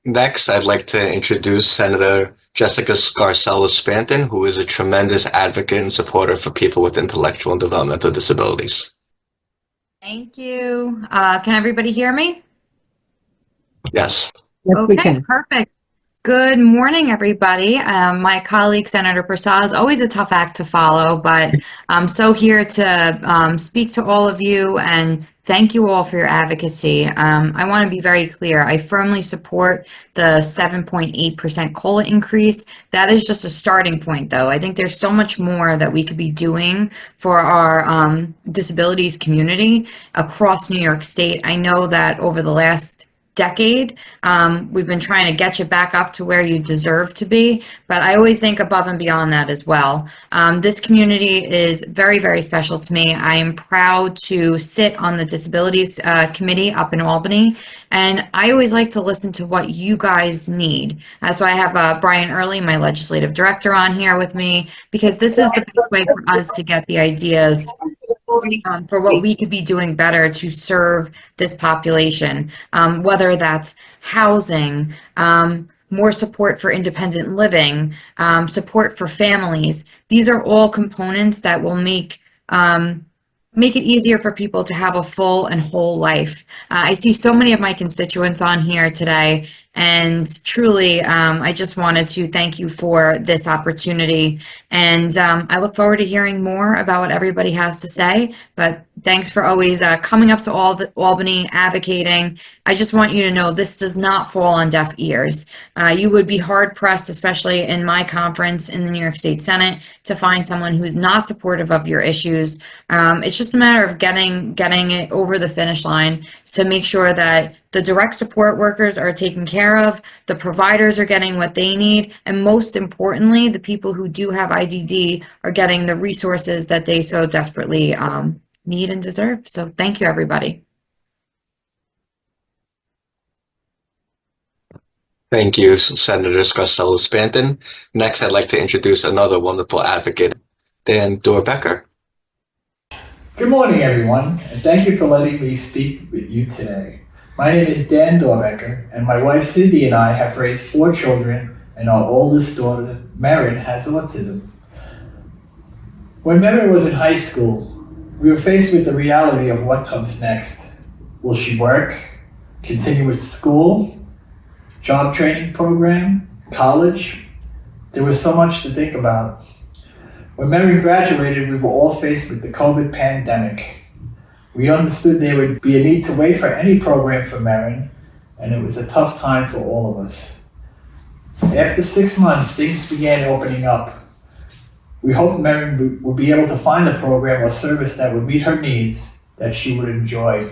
Next, I'd like to introduce Senator Jessica Scarcella-Spanton, who is a tremendous advocate and supporter for people with intellectual and developmental disabilities. Thank you. Can everybody hear me? Yes. Yes, we Okay, can. perfect. Good morning, everybody. My colleague, Senator Prasad, is always a tough act to follow, but I'm so here to speak to all of you and thank you all for your advocacy. I want to be very clear. I firmly support the 7.8% COLA increase. That is just a starting point, though. I think there's so much more that we could be doing for our disabilities community across New York State. I know that over the last decade, we've been trying to get you back up to where you deserve to be, but I always think above and beyond that as well. This community is very, very special to me. I am proud to sit on the Disabilities Committee up in Albany, and I always like to listen to what you guys need. So I have Brian Early, my legislative director, on here with me, because this is the best way for us to get the ideas for what we could be doing better to serve this population, whether that's housing, more support for independent living, support for families. These are all components that will make it easier for people to have a full and whole life. I see so many of my constituents on here today, and truly, I just wanted to thank you for this opportunity. And I look forward to hearing more about what everybody has to say. But thanks for always coming up to Albany, advocating. I just want you to know this does not fall on deaf ears. You would be hard pressed, especially in my conference in the New York State Senate, to find someone who's not supportive of your issues. It's just a matter of getting it over the finish line to make sure that the direct support workers are taken care of, the providers are getting what they need, and most importantly, the people who do have IDD are getting the resources that they so desperately need and deserve. So thank you, everybody. Thank you, Senator Scarcella-Spanton. Next, I'd like to introduce another wonderful advocate, Dan Dorbecker. Good morning, everyone, and thank you for letting me speak with you today. My name is Dan Dorbecker, and my wife Cindy and I have raised 4 children, and our oldest daughter, Marin, has autism. When Marin was in high school, we were faced with the reality of what comes next. Will she work, continue with school, job training program, college? There was so much to think about. When Marin graduated, we were all faced with the COVID pandemic. We understood there would be a need to wait for any program for Marin, and it was a tough time for all of us. After 6 months, things began opening up. We hoped Marin would be able to find a program or service that would meet her needs, that she would enjoy.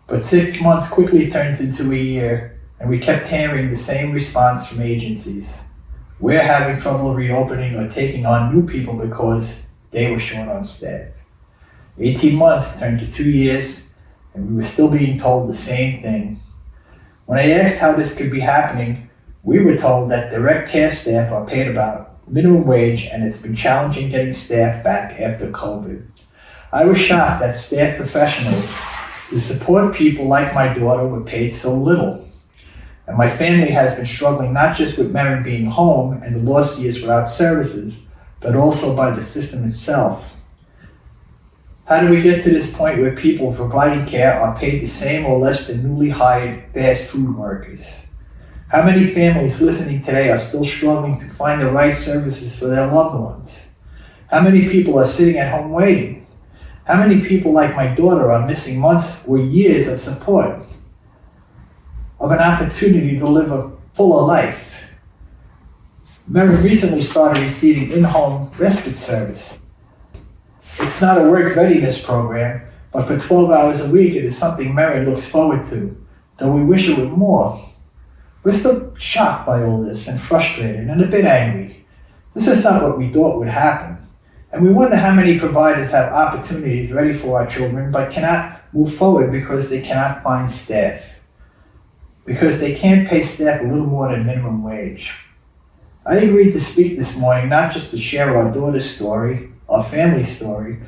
But 6 months quickly turned into a year, and we kept hearing the same response from agencies. We're having trouble reopening or taking on new people because they were short on staff. 18 months turned to 2 years, and we were still being told the same thing. When I asked how this could be happening, we were told that direct care staff are paid about minimum wage, and it's been challenging getting staff back after COVID. I was shocked that staff professionals who support people like my daughter were paid so little. And my family has been struggling not just with Marin being home and the lost years without services, but also by the system itself. How do we get to this point where people providing care are paid the same or less than newly hired fast food workers? How many families listening today are still struggling to find the right services for their loved ones? How many people are sitting at home waiting? How many people like my daughter are missing months or years of support, of an opportunity to live a fuller life? Marin recently started receiving in-home respite service. It's not a work readiness program, but for 12 hours a week, it is something Marin looks forward to, though we wish it were more. We're still shocked by all this and frustrated and a bit angry. This is not what we thought would happen. And we wonder how many providers have opportunities ready for our children but cannot move forward because they cannot find staff. Because they can't pay staff a little more than minimum wage. I agreed to speak this morning not just to share our daughter's story, our family's story,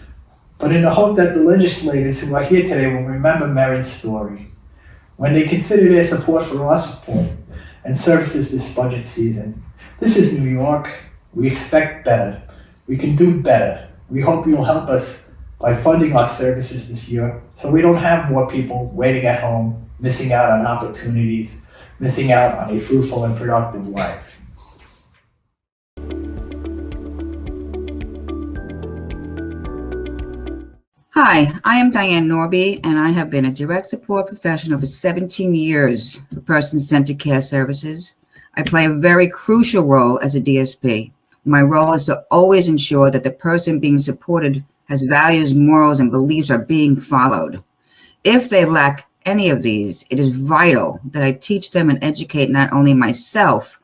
but in the hope that the legislators who are here today will remember Marin's story when they consider their support for our support and services this budget season. This is New York. We expect better. We can do better. We hope you'll help us by funding our services this year so we don't have more people waiting at home, missing out on opportunities, missing out on a fruitful and productive life. Hi, I am Diane Norby, and I have been a direct support professional for 17 years for person-centered care services. I play a very crucial role as a DSP. My role is to always ensure that the person being supported has values, morals, and beliefs are being followed. If they lack any of these, it is vital that I teach them and educate not only myself,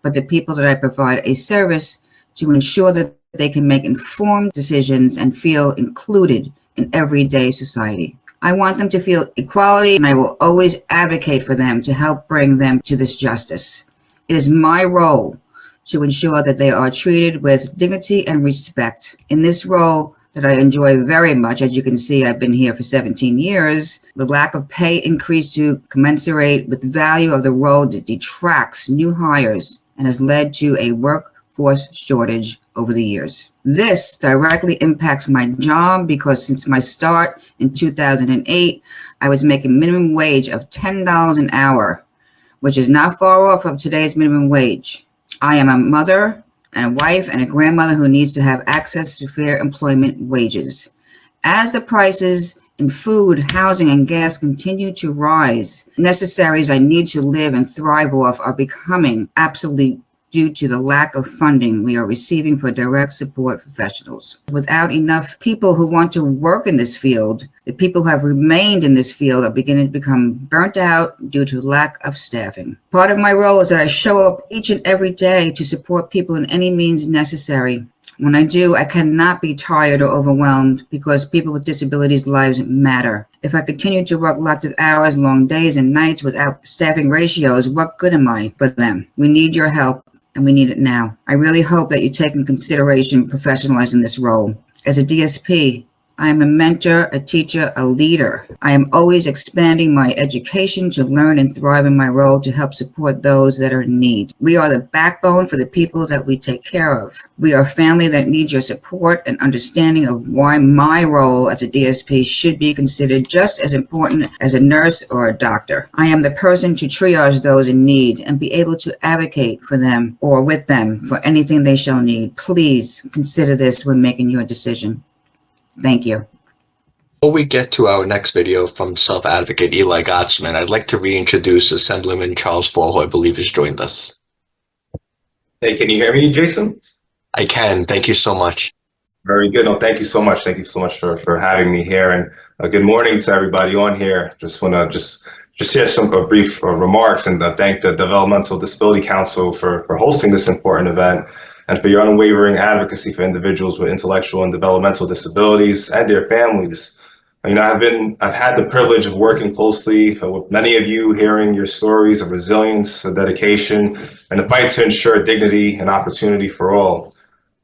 but the people that I provide a service to ensure that they can make informed decisions and feel included in everyday society. I want them to feel equality, and I will always advocate for them to help bring them to this justice. It is my role to ensure that they are treated with dignity and respect. In this role that I enjoy very much, as you can see, I've been here for 17 years, the lack of pay increase to commensurate with the value of the role that detracts new hires and has led to a workforce shortage over the years. This directly impacts my job because since my start in 2008, I was making minimum wage of $10 an hour, which is not far off of today's minimum wage. I am a mother and a wife and a grandmother who needs to have access to fair employment wages. As the prices in food, housing, and gas continue to rise, necessaries I need to live and thrive off are becoming obsolete due to the lack of funding we are receiving for direct support professionals. Without enough people who want to work in this field, the people who have remained in this field are beginning to become burnt out due to lack of staffing. Part of my role is that I show up each and every day to support people in any means necessary. When I do, I cannot be tired or overwhelmed because people with disabilities' lives matter. If I continue to work lots of hours, long days, and nights without staffing ratios, what good am I for them? We need your help, and we need it now. I really hope that you take in consideration professionalizing this role. As a DSP, I am a mentor, a teacher, a leader. I am always expanding my education to learn and thrive in my role to help support those that are in need. We are the backbone for the people that we take care of. We are family that needs your support and understanding of why my role as a DSP should be considered just as important as a nurse or a doctor. I am the person to triage those in need and be able to advocate for them or with them for anything they shall need. Please consider this when making your decision. Thank you. Before we get to our next video from self-advocate Eli Gottsman, I'd like to reintroduce Assemblyman Charles Fall, who I believe has joined us. Hey, can you hear me, Jason? I can. Thank you so much. Very good. No, thank you so much. Thank you so much for having me here. And good morning to everybody on here. Just want to just share some brief remarks and thank the Developmental Disability Council for hosting this important event and for your unwavering advocacy for individuals with intellectual and developmental disabilities and their families. You know, I've had the privilege of working closely with many of you, hearing your stories of resilience, of dedication, and the fight to ensure dignity and opportunity for all.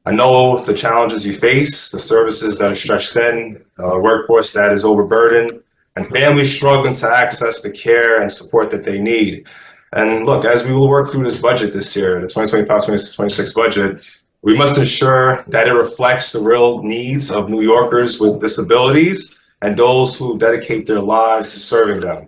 I know the challenges you face, the services that are stretched thin, a workforce that is overburdened, and families struggling to access the care and support that they need. And look, as we will work through this budget this year, the 2025-2026 budget, we must ensure that it reflects the real needs of New Yorkers with disabilities and those who dedicate their lives to serving them.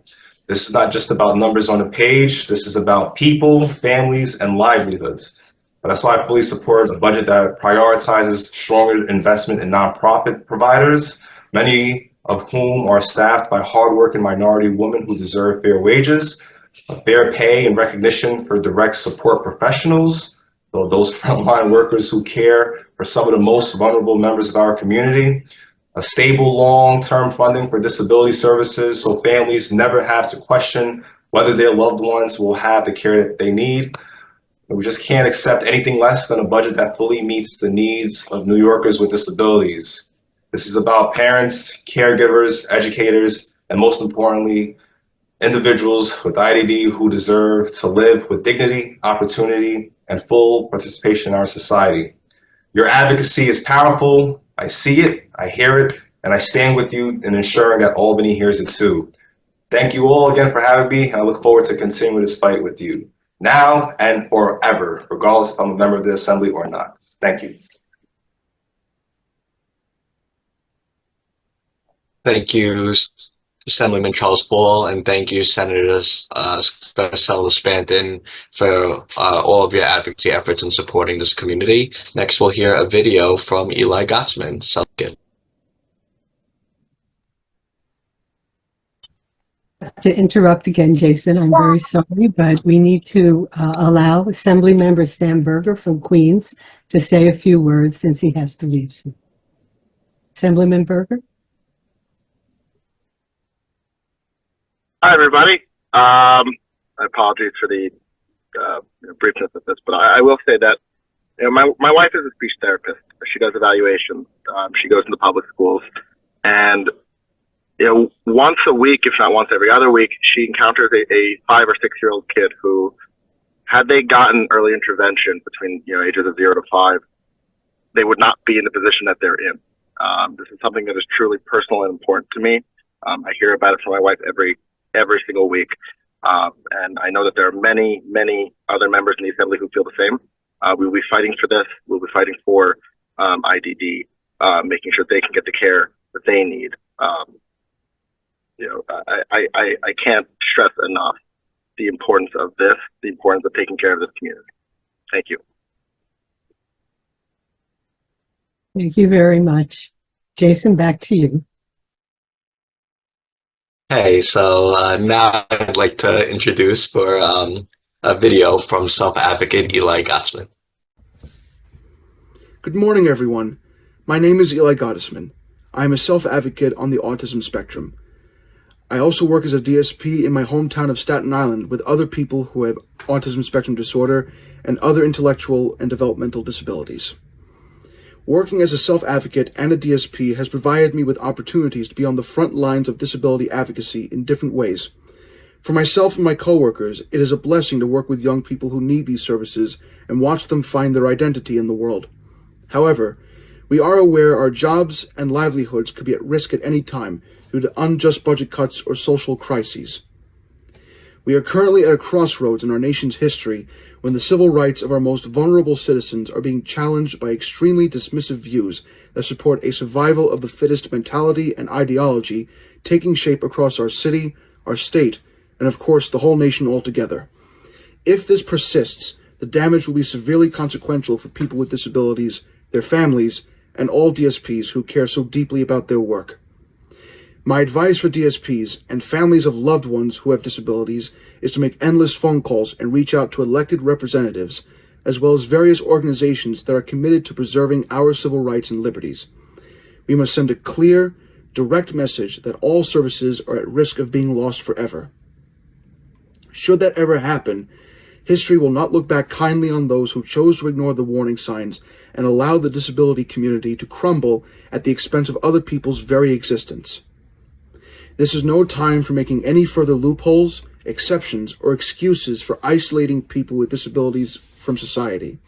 This is not just about numbers on a page. This is about people, families, and livelihoods. But that's why I fully support a budget that prioritizes stronger investment in nonprofit providers, many of whom are staffed by hardworking minority women who deserve fair wages, fair pay and recognition for direct support professionals, those frontline workers who care for some of the most vulnerable members of our community, a stable long-term funding for disability services so families never have to question whether their loved ones will have the care that they need. We just can't accept anything less than a budget that fully meets the needs of New Yorkers with disabilities. This is about parents, caregivers, educators, and most importantly, individuals with IDD who deserve to live with dignity, opportunity, and full participation in our society. Your advocacy is powerful. I see it, I hear it, and I stand with you in ensuring that Albany hears it too. Thank you all again for having me, and I look forward to continuing this fight with you now and forever, regardless if I'm a member of the Assembly or not. Thank you. Thank you, Assemblyman Charles Fall, and thank you, Senators Scarcella Spanton, for all of your advocacy efforts in supporting this community. Next, we'll hear a video from Eli Gottsman. To interrupt again, Jason, I'm very sorry, but we need to allow Assembly Member Sam Berger from Queens to say a few words since he has to leave soon. Assemblyman Berger? Hi, everybody. Apologies for the briefness of this, but I will say that my wife is a speech therapist. She does evaluations. She goes into public schools, and once a week, if not once every other week, she encounters a 5 or 6 year old kid who, had they gotten early intervention between ages of 0 to 5, they would not be in the position that they're in. This is something that is truly personal and important to me. I hear about it from my wife every single week. And I know that there are many, many other members in the Assembly who feel the same. We will be fighting for this. We'll be fighting for IDD, making sure they can get the care that they need. I can't stress enough the importance of this, the importance of taking care of this community. Thank you. Thank you very much. Jason, back to you. Hey, so now I'd like to introduce for a video from self-advocate Eli Gottsman. Good morning, everyone. My name is Eli Gottsman. I am a self-advocate on the autism spectrum. I also work as a DSP in my hometown of Staten Island with other people who have autism spectrum disorder and other intellectual and developmental disabilities. Working as a self-advocate and a DSP has provided me with opportunities to be on the front lines of disability advocacy in different ways. For myself and my coworkers, it is a blessing to work with young people who need these services and watch them find their identity in the world. However, we are aware our jobs and livelihoods could be at risk at any time due to unjust budget cuts or social crises. We are currently at a crossroads in our nation's history when the civil rights of our most vulnerable citizens are being challenged by extremely dismissive views that support a survival of the fittest mentality and ideology taking shape across our city, our state, and of course the whole nation altogether. If this persists, the damage will be severely consequential for people with disabilities, their families, and all DSPs who care so deeply about their work. My advice for DSPs and families of loved ones who have disabilities is to make endless phone calls and reach out to elected representatives, as well as various organizations that are committed to preserving our civil rights and liberties. We must send a clear, direct message that all services are at risk of being lost forever. Should that ever happen, history will not look back kindly on those who chose to ignore the warning signs and allow the disability community to crumble at the expense of other people's very existence. This is no time for making any further loopholes, exceptions, or excuses for isolating people with disabilities from society.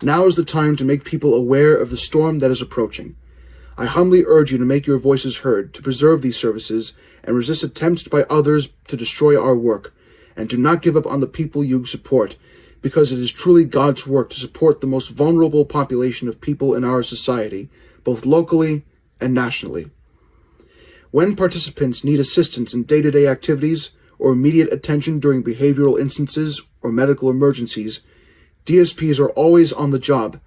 Now is the time to make people aware of the storm that is approaching. I humbly urge you to make your voices heard, to preserve these services, and resist attempts by others to destroy our work, and do not give up on the people you support, because it is truly God's work to support the most vulnerable population of people in our society, both locally and nationally. When participants need assistance in day-to-day activities or immediate attention during behavioral instances or medical emergencies, DSPs are always on the job,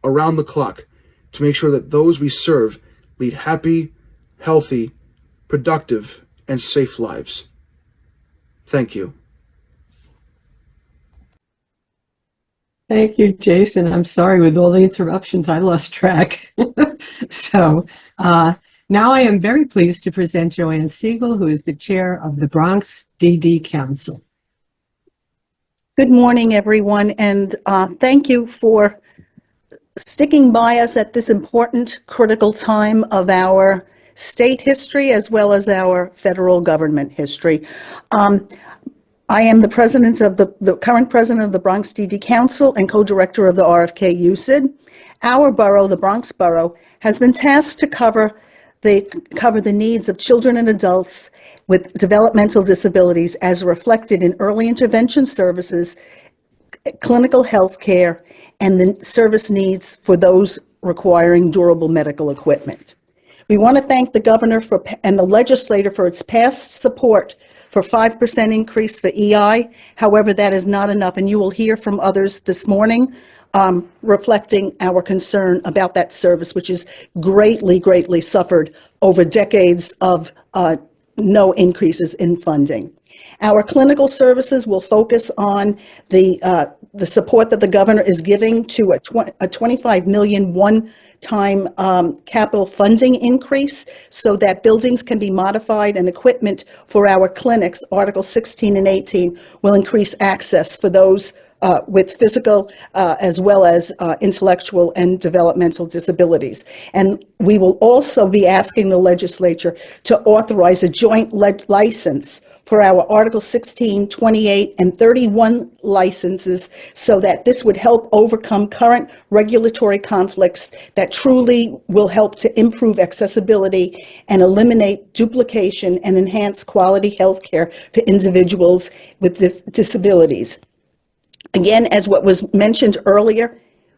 around the clock, to make sure that those we serve lead happy, healthy, productive, and safe lives. Thank you. Thank you, Jason. I'm sorry, with all the interruptions, I lost track. So now I am very pleased to present Joanne Siegel, who is the chair of the Bronx DD Council. Good morning, everyone, and thank you for sticking by us at this important, critical time of our state history as well as our federal government history. I am the president of the current president of the Bronx DD Council and co-director of the RFK UCID. Our borough, the Bronx Borough, has been tasked to cover the needs of children and adults with developmental disabilities as reflected in early intervention services, clinical health care, and the service needs for those requiring durable medical equipment. We want to thank the governor and the legislature for its past support for 5% increase for EI. However, that is not enough, and you will hear from others this morning reflecting our concern about that service, which is greatly suffered over decades of no increases in funding. Our clinical services will focus on the support that the governor is giving to a $25 million one-time capital funding increase so that buildings can be modified and equipment for our clinics, Article 16 and 18, will increase access for those with physical as well as intellectual and developmental disabilities. And we will also be asking the legislature to authorize a joint license for our Article 16, 28, and 31 licenses so that this would help overcome current regulatory conflicts that truly will help to improve accessibility and eliminate duplication and enhance quality health care for individuals with disabilities. Again, as what was mentioned earlier,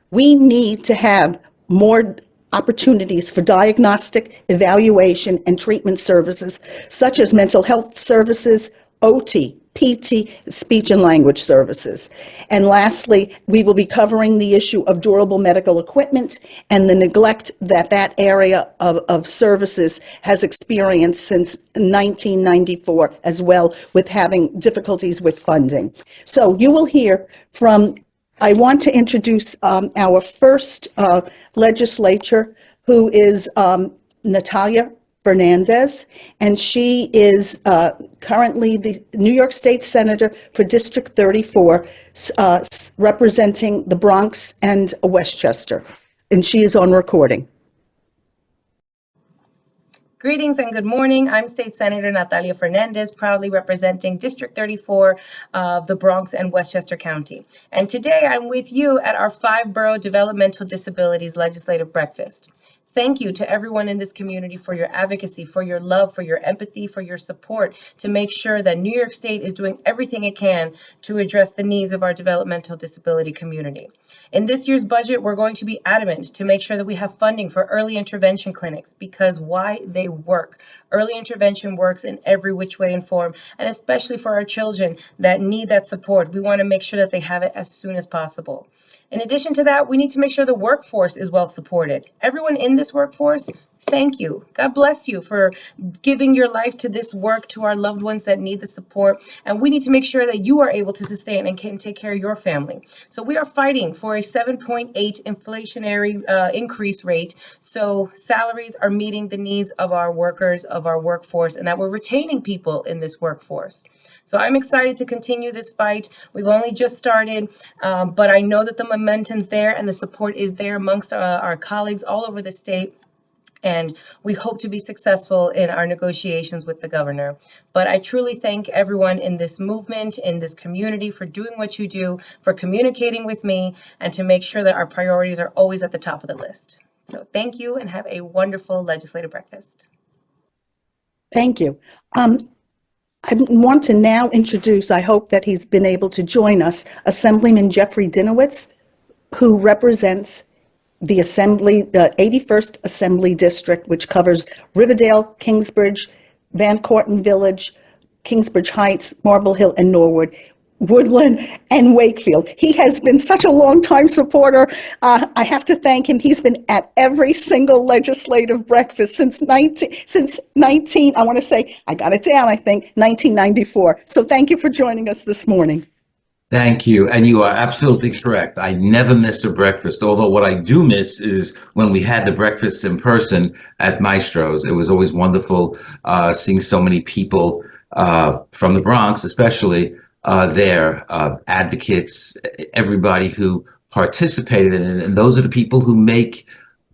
we need to have more opportunities for diagnostic, evaluation, and treatment services, such as mental health services, OT, PT, speech and language services. And lastly, we will be covering the issue of durable medical equipment and the neglect that that area of services has experienced since 1994 as well, with having difficulties with funding. So you will hear from, I want to introduce our first legislator, who is Natalia Fernandez, and she is currently the New York State Senator for District 34, representing the Bronx and Westchester, and she is on recording. Greetings and good morning. I'm State Senator Natalia Fernandez, proudly representing District 34 of the Bronx and Westchester County. And today I'm with you at our 5-borough developmental disabilities legislative breakfast. Thank you to everyone in this community for your advocacy, for your love, for your empathy, for your support to make sure that New York State is doing everything it can to address the needs of our developmental disability community. In this year's budget, we're going to be adamant to make sure that we have funding for early intervention clinics, because why? They work. Early intervention works in every which way and form, and especially for our children that need that support. We want to make sure that they have it as soon as possible. In addition to that, we need to make sure the workforce is well supported. Everyone in this workforce Thank you. God bless you for giving your life to this work, to our loved ones that need the support. And we need to make sure that you are able to sustain and can take care of your family. So we are fighting for a 7.8 inflationary increase rate. So salaries are meeting the needs of our workers, of our workforce, and that we're retaining people in this workforce. So I'm excited to continue this fight. We've only just started, but I know that the momentum's there and the support is there amongst our colleagues all over the state. And we hope to be successful in our negotiations with the governor. But I truly thank everyone in this movement, in this community, for doing what you do, for communicating with me, and to make sure that our priorities are always at the top of the list. So thank you and have a wonderful legislative breakfast. Thank you. I want to now introduce, I hope that he's been able to join us, Assemblyman Jeffrey Dinowitz, who represents the Assembly, the 81st Assembly District, which covers Riverdale, Kingsbridge, Van Cortlandt Village, Kingsbridge Heights, Marble Hill, and Norwood, Woodland, and Wakefield. He has been such a long-time supporter. I have to thank him. He's been at every single legislative breakfast since 19, I want to say, I got it down, I think, 1994. So thank you for joining us this morning. Thank you. And you are absolutely correct. I never miss a breakfast, although what I do miss is when we had the breakfasts in person at Maestro's. It was always wonderful seeing so many people from the Bronx, especially there, advocates, everybody who participated in it. And those are the people who make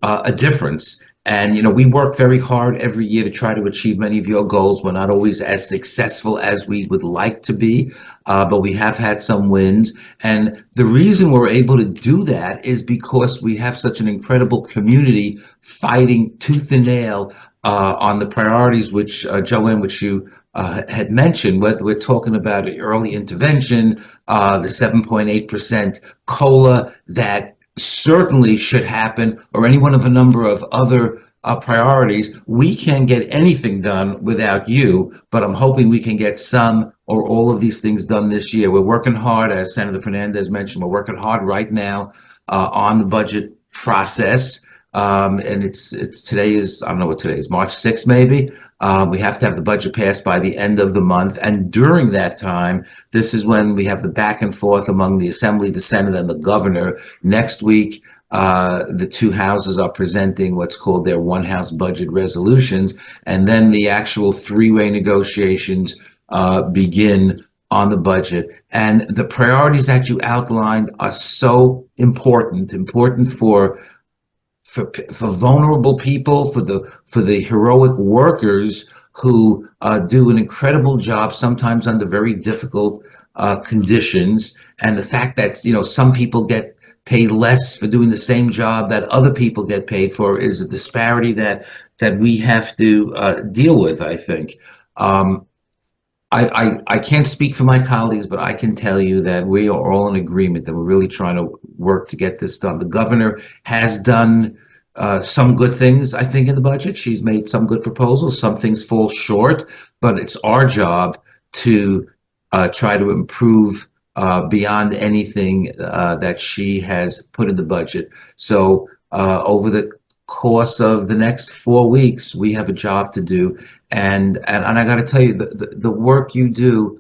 a difference. And, you know, we work very hard every year to try to achieve many of your goals. We're not always as successful as we would like to be, but we have had some wins. And the reason we're able to do that is because we have such an incredible community fighting tooth and nail on the priorities, which, Joanne, which you had mentioned, whether we're talking about early intervention, the 7.8% COLA that certainly should happen, or any one of a number of other priorities. We can't get anything done without you, but I'm hoping we can get some or all of these things done this year. We're working hard, as Senator Fernandez mentioned, we're working hard right now on the budget process. And it's today is, I don't know what today is, March 6th maybe. We have to have the budget passed by the end of the month. And during that time, this is when we have the back and forth among the Assembly, the Senate, and the governor. Next week, the two houses are presenting what's called their one-house budget resolutions. And then the actual three-way negotiations begin on the budget. And the priorities that you outlined are so important for vulnerable people, for the heroic workers who do an incredible job, sometimes under very difficult conditions. And the fact that, you know, some people get paid less for doing the same job that other people get paid for is a disparity that we have to deal with, I think. I can't speak for my colleagues, but I can tell you that we are all in agreement that we're really trying to work to get this done. The governor has done some good things, I think, in the budget. She's made some good proposals. Some things fall short, but it's our job to try to improve beyond anything that she has put in the budget. So over the course of the next 4 weeks, we have a job to do. And I got to tell you, the work you do,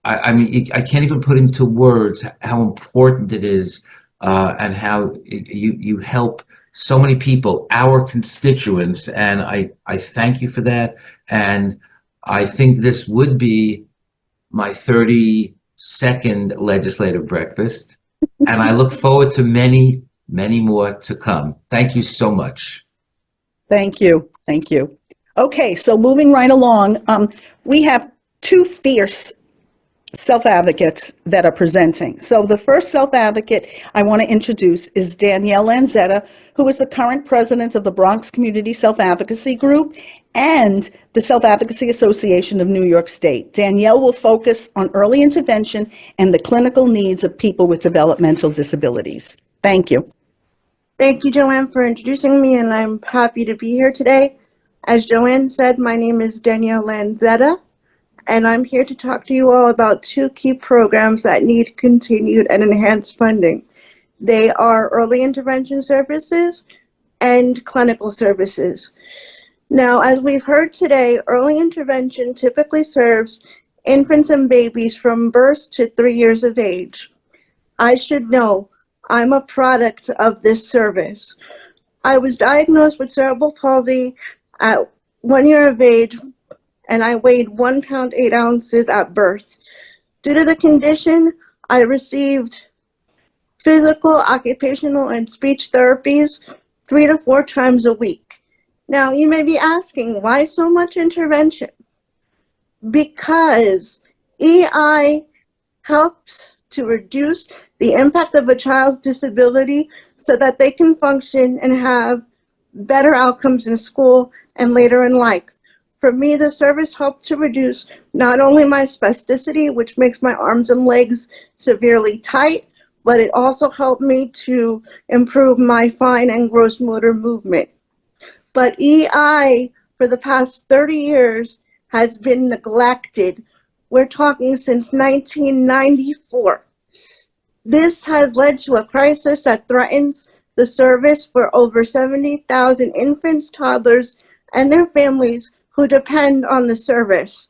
I mean, I can't even put into words how important it is, and how you help so many people, our constituents, and I thank you for that. And I think this would be my 32nd legislative breakfast, and I look forward to many, many more to come. Thank you so much. Thank you. Thank you. Okay, so moving right along, we have two fierce self-advocates that are presenting. So the first self-advocate I want to introduce is Danielle Lanzetta, who is the current president of the Bronx Community Self-Advocacy Group and the Self-Advocacy Association of New York State. Danielle will focus on early intervention and the clinical needs of people with developmental disabilities. Thank you. Thank you, Joanne, for introducing me, and I'm happy to be here today. As Joanne said, my name is Danielle Lanzetta, and I'm here to talk to you all about two key programs that need continued and enhanced funding. They are early intervention services and clinical services. Now, as we've heard today, early intervention typically serves infants and babies from birth to 3 years of age. I should know I'm a product of this service. I was diagnosed with cerebral palsy at 1 year of age, and I weighed 1 pound 8 ounces at birth. Due to the condition, I received physical, occupational, and speech therapies 3 to 4 times a week. Now, you may be asking, why so much intervention? Because EI helps to reduce the impact of a child's disability so that they can function and have better outcomes in school and later in life. For me, the service helped to reduce not only my spasticity, which makes my arms and legs severely tight, but it also helped me to improve my fine and gross motor movement. But EI, for the past 30 years, has been neglected. We're talking since 1994. This has led to a crisis that threatens the service for over 70,000 infants, toddlers, and their families who depend on the service.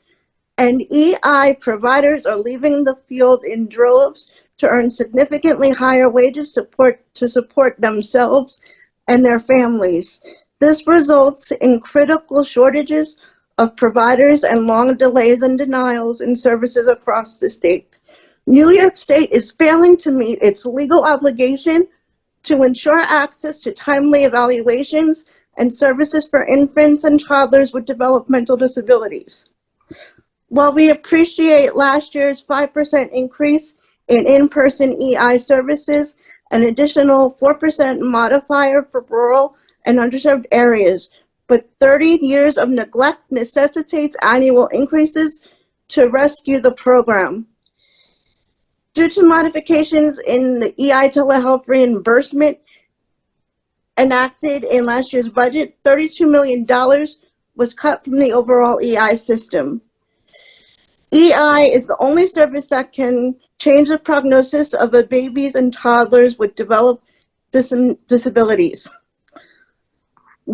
And EI providers are leaving the field in droves to earn significantly higher wages to support themselves and their families. This results in critical shortages of providers and long delays and denials in services across the state. New York State is failing to meet its legal obligation to ensure access to timely evaluations and services for infants and toddlers with developmental disabilities. While we appreciate last year's 5% increase in in-person EI services, an additional 4% modifier for rural and underserved areas, but 30 years of neglect necessitates annual increases to rescue the program. Due to modifications in the EI telehealth reimbursement enacted in last year's budget, $32 million was cut from the overall EI system. EI is the only service that can change the prognosis of a babies and toddlers with developed disabilities.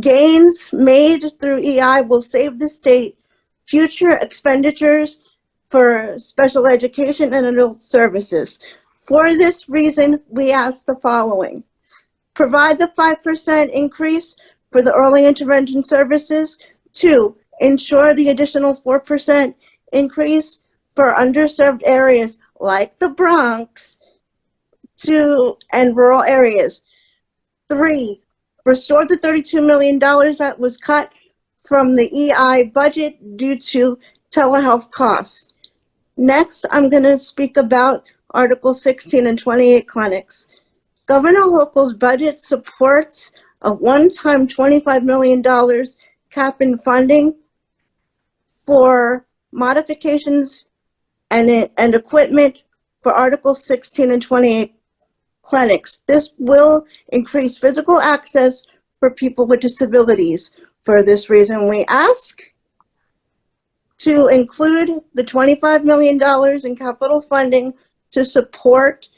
Gains made through EI will save the state future expenditures for special education and adult services. For this reason, we ask the following. Provide the 5% increase for the early intervention services. 2, ensure the additional 4% increase for underserved areas like the Bronx and rural areas. 3, restore the $32 million that was cut from the EI budget due to telehealth costs. Next, I'm going to speak about Article 16 and 28 clinics. Governor Hochul's budget supports a one-time $25 million cap in funding for modifications and equipment for Article 16 and 28 clinics. This will increase physical access for people with disabilities. For this reason, we ask to include the $25 million in capital funding to support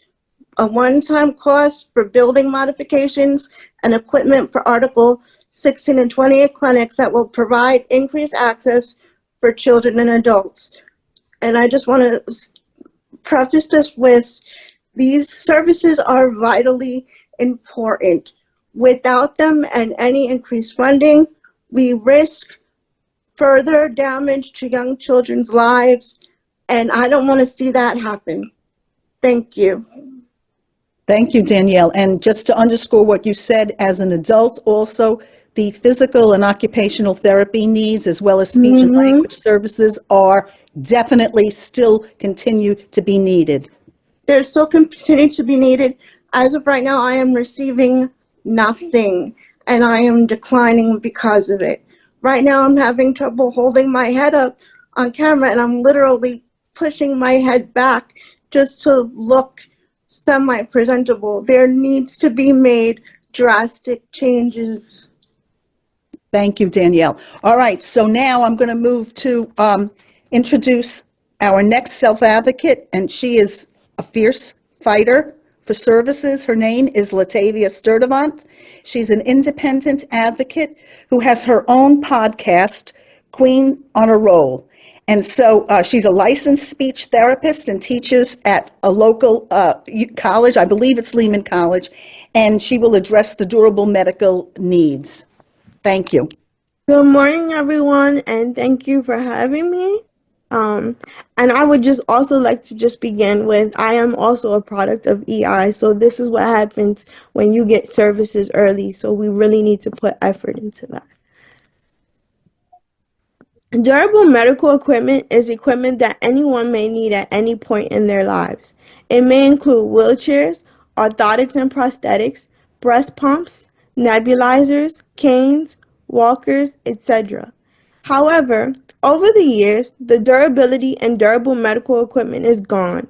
a one-time cost for building modifications and equipment for Article 16 and 28 clinics that will provide increased access for children and adults. And I just want to preface this with, these services are vitally important. Without them and any increased funding, we risk further damage to young children's lives, and I don't want to see that happen. Thank you. Thank you, Danielle. And just to underscore what you said, as an adult, also the physical and occupational therapy needs, as well as speech and language services, are definitely still continue to be needed. They're still continue to be needed. As of right now, I am receiving nothing, and I am declining because of it. Right now, I'm having trouble holding my head up on camera, and I'm literally pushing my head back just to look semi-presentable. There needs to be made drastic changes. Thank you, Danielle. All right, so now I'm going to move to introduce our next self-advocate, and she is a fierce fighter for services. Her name is Latavia Sturdivant. She's an independent advocate who has her own podcast, Queen on a Roll. And so she's a licensed speech therapist and teaches at a local college, I believe it's Lehman College, and she will address the durable medical needs. Thank you. Good morning, everyone, and thank you for having me. And I would just also like to just begin with, I am also a product of EI, so this is what happens when you get services early, so we really need to put effort into that. Durable medical equipment is equipment that anyone may need at any point in their lives. It may include wheelchairs, orthotics and prosthetics, breast pumps, nebulizers, canes, walkers, etc. However, over the years, the durability in durable medical equipment is gone.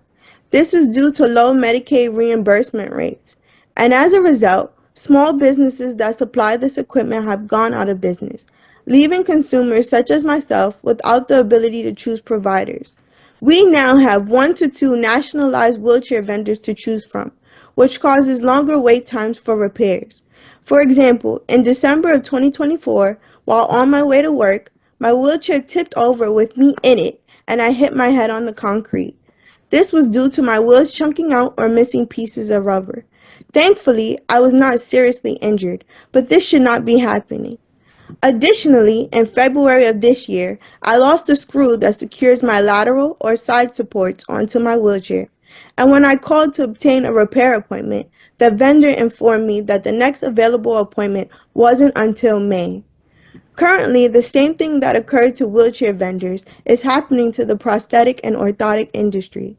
This is due to low Medicaid reimbursement rates. And as a result, small businesses that supply this equipment have gone out of business, leaving consumers such as myself without the ability to choose providers. We now have 1 to 2 nationalized wheelchair vendors to choose from, which causes longer wait times for repairs. For example, in December of 2024, while on my way to work, my wheelchair tipped over with me in it, and I hit my head on the concrete. This was due to my wheels chunking out or missing pieces of rubber. Thankfully, I was not seriously injured, but this should not be happening. Additionally, in February of this year, I lost a screw that secures my lateral or side supports onto my wheelchair. And when I called to obtain a repair appointment, the vendor informed me that the next available appointment wasn't until May. Currently, the same thing that occurred to wheelchair vendors is happening to the prosthetic and orthotic industry.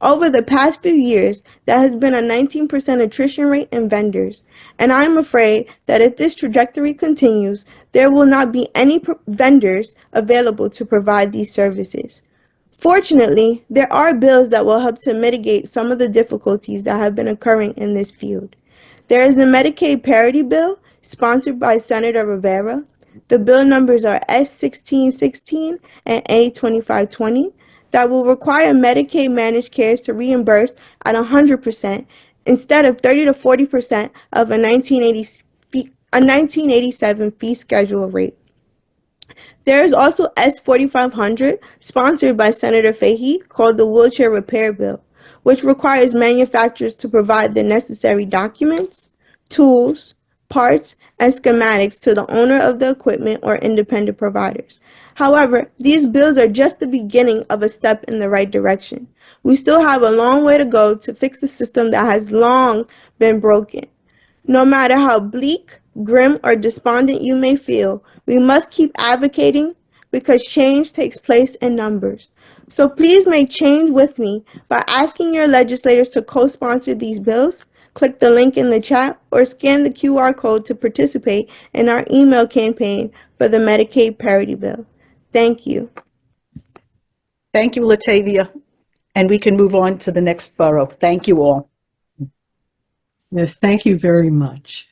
Over the past few years, there has been a 19% attrition rate in vendors, and I am afraid that if this trajectory continues, there will not be any vendors available to provide these services. Fortunately, there are bills that will help to mitigate some of the difficulties that have been occurring in this field. There is the Medicaid Parity Bill, sponsored by Senator Rivera. The bill numbers are S1616 and A2520 that will require Medicaid managed cares to reimburse at 100% instead of 30 to 40% of a 1987 fee schedule rate. There is also S4500, sponsored by Senator Fahey, called the Wheelchair Repair Bill, which requires manufacturers to provide the necessary documents, tools, parts, and schematics to the owner of the equipment or independent providers. However, these bills are just the beginning of a step in the right direction. We still have a long way to go to fix a system that has long been broken. No matter how bleak, grim, or despondent you may feel, we must keep advocating because change takes place in numbers. So please make change with me by asking your legislators to co-sponsor these bills. Click the link in the chat or scan the QR code to participate in our email campaign for the Medicaid Parity Bill. Thank you. Thank you, Latavia. And we can move on to the next borough. Thank you all. Yes, thank you very much.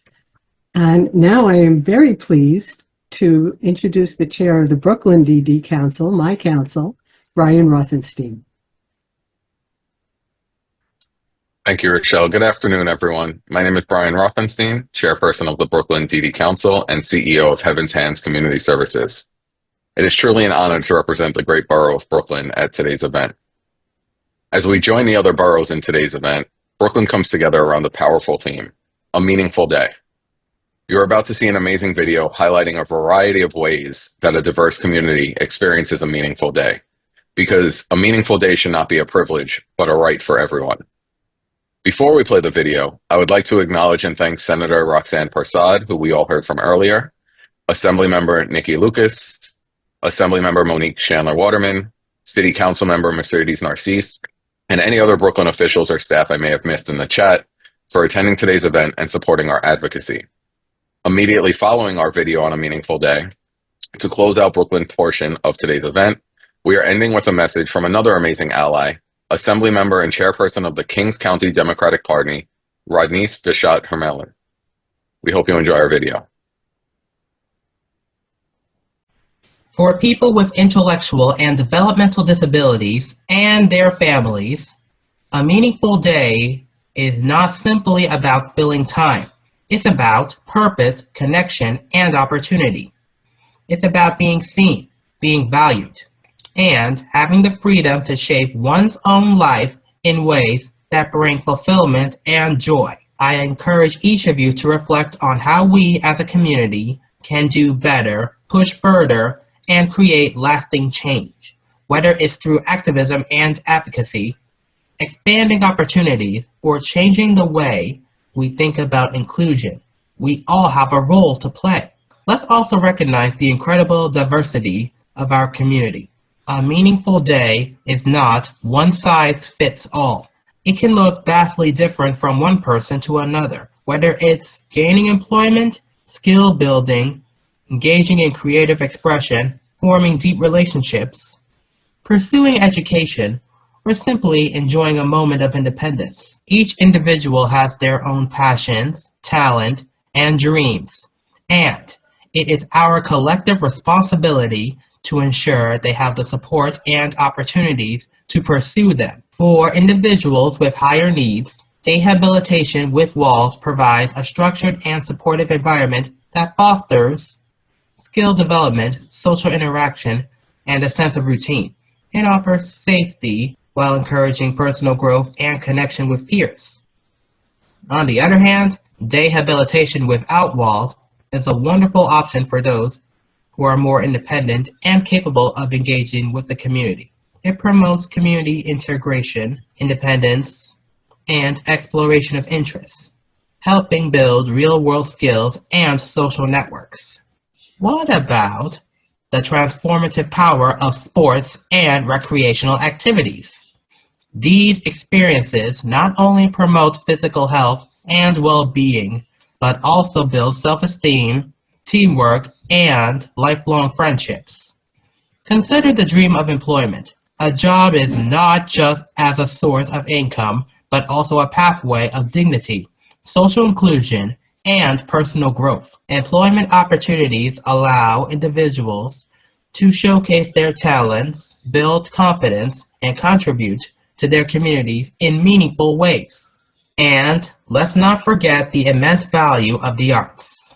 And now I am very pleased to introduce the chair of the Brooklyn DD Council, my council, Brian Rothenstein. Thank you, Rochelle. Good afternoon, everyone. My name is Brian Rothenstein, chairperson of the Brooklyn DD Council and CEO of Heaven's Hands Community Services. It is truly an honor to represent the great borough of Brooklyn at today's event. As we join the other boroughs in today's event, Brooklyn comes together around a powerful theme, a meaningful day. You're about to see an amazing video highlighting a variety of ways that a diverse community experiences a meaningful day, because a meaningful day should not be a privilege, but a right for everyone. Before we play the video, I would like to acknowledge and thank Senator Roxanne Persad, who we all heard from earlier, Assemblymember Nikki Lucas, Assemblymember Monique Chandler-Waterman, City Councilmember Mercedes Narcisse, and any other Brooklyn officials or staff I may have missed in the chat for attending today's event and supporting our advocacy. Immediately following our video on a meaningful day, to close out Brooklyn's portion of today's event, we are ending with a message from another amazing ally, Assemblymember and chairperson of the Kings County Democratic Party, Rodneyce Bichat-Hermelin. We hope you enjoy our video. For people with intellectual and developmental disabilities and their families, a meaningful day is not simply about filling time. It's about purpose, connection, and opportunity. It's about being seen, being valued, and having the freedom to shape one's own life in ways that bring fulfillment and joy. I encourage each of you to reflect on how we as a community can do better, push further, and create lasting change, whether it's through activism and advocacy, expanding opportunities, or changing the way we think about inclusion. We all have a role to play. Let's also recognize the incredible diversity of our community. A meaningful day is not one size fits all. It can look vastly different from one person to another, whether it's gaining employment, skill building, engaging in creative expression, forming deep relationships, pursuing education, or simply enjoying a moment of independence. Each individual has their own passions, talent, and dreams, and it is our collective responsibility to ensure they have the support and opportunities to pursue them. For individuals with higher needs, Rehabilitation with Walls provides a structured and supportive environment that fosters skill development, social interaction, and a sense of routine. It offers safety while encouraging personal growth and connection with peers. On the other hand, Rehabilitation Without Walls is a wonderful option for those who are more independent and capable of engaging with the community. It promotes community integration, independence, and exploration of interests, helping build real-world skills and social networks. What about the transformative power of sports and recreational activities? These experiences not only promote physical health and well-being, but also build self-esteem, teamwork, and lifelong friendships. Consider the dream of employment. A job is not just as a source of income, but also a pathway of dignity, social inclusion, and personal growth. Employment opportunities allow individuals to showcase their talents, build confidence, and contribute to their communities in meaningful ways. And let's not forget the immense value of the arts.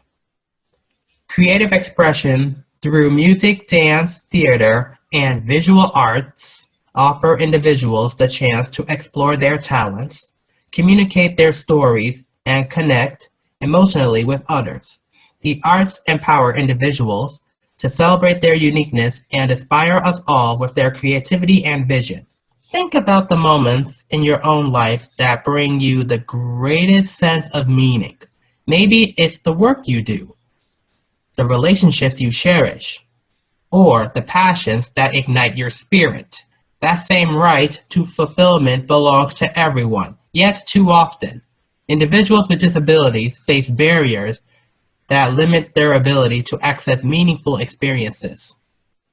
Creative expression through music, dance, theater, and visual arts offer individuals the chance to explore their talents, communicate their stories, and connect emotionally with others. The arts empower individuals to celebrate their uniqueness and inspire us all with their creativity and vision. Think about the moments in your own life that bring you the greatest sense of meaning. Maybe it's the work you do, the relationships you cherish, or the passions that ignite your spirit. That same right to fulfillment belongs to everyone, yet too often, individuals with disabilities face barriers that limit their ability to access meaningful experiences.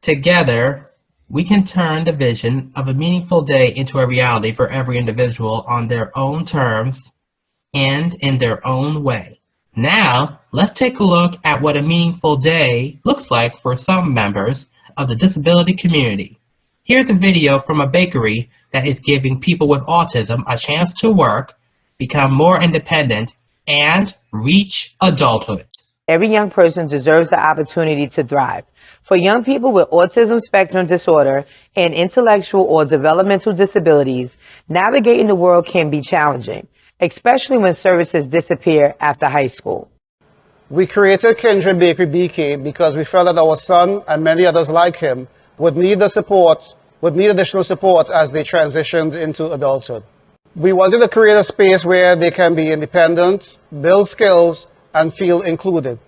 Together, we can turn the vision of a meaningful day into a reality for every individual on their own terms and in their own way. Now, let's take a look at what a meaningful day looks like for some members of the disability community. Here's a video from a bakery that is giving people with autism a chance to work, become more independent, and reach adulthood. Every young person deserves the opportunity to thrive. For young people with autism spectrum disorder and intellectual or developmental disabilities, navigating the world can be challenging, especially when services disappear after high school. We created Kindred Bakery BK because we felt that our son and many others like him would need additional support as they transitioned into adulthood. We wanted to create a space where they can be independent, build skills, and feel included.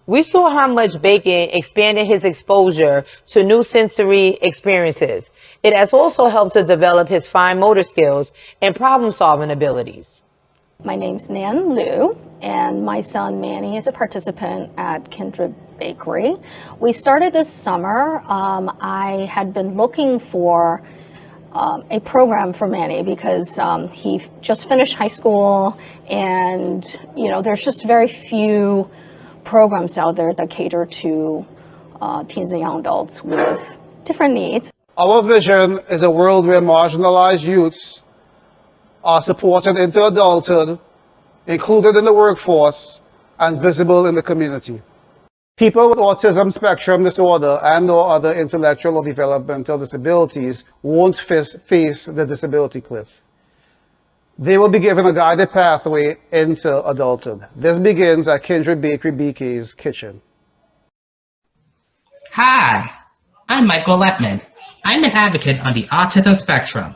We saw how much baking expanded his exposure to new sensory experiences. It has also helped to develop his fine motor skills and problem-solving abilities. My name's Nan Liu, and my son Manny is a participant at Kindred Bakery. We started this summer. I had been looking for a program for Manny because he just finished high school, and there's just very few programs out there that cater to teens and young adults with different needs. Our vision is a world where marginalized youths are supported into adulthood, included in the workforce, and visible in the community. People with autism spectrum disorder and/or other intellectual or developmental disabilities won't face the disability cliff. They will be given a guided pathway into adulthood. This begins at Kindred Bakery BK's kitchen. Hi, I'm Michael Letman. I'm an advocate on the autism spectrum.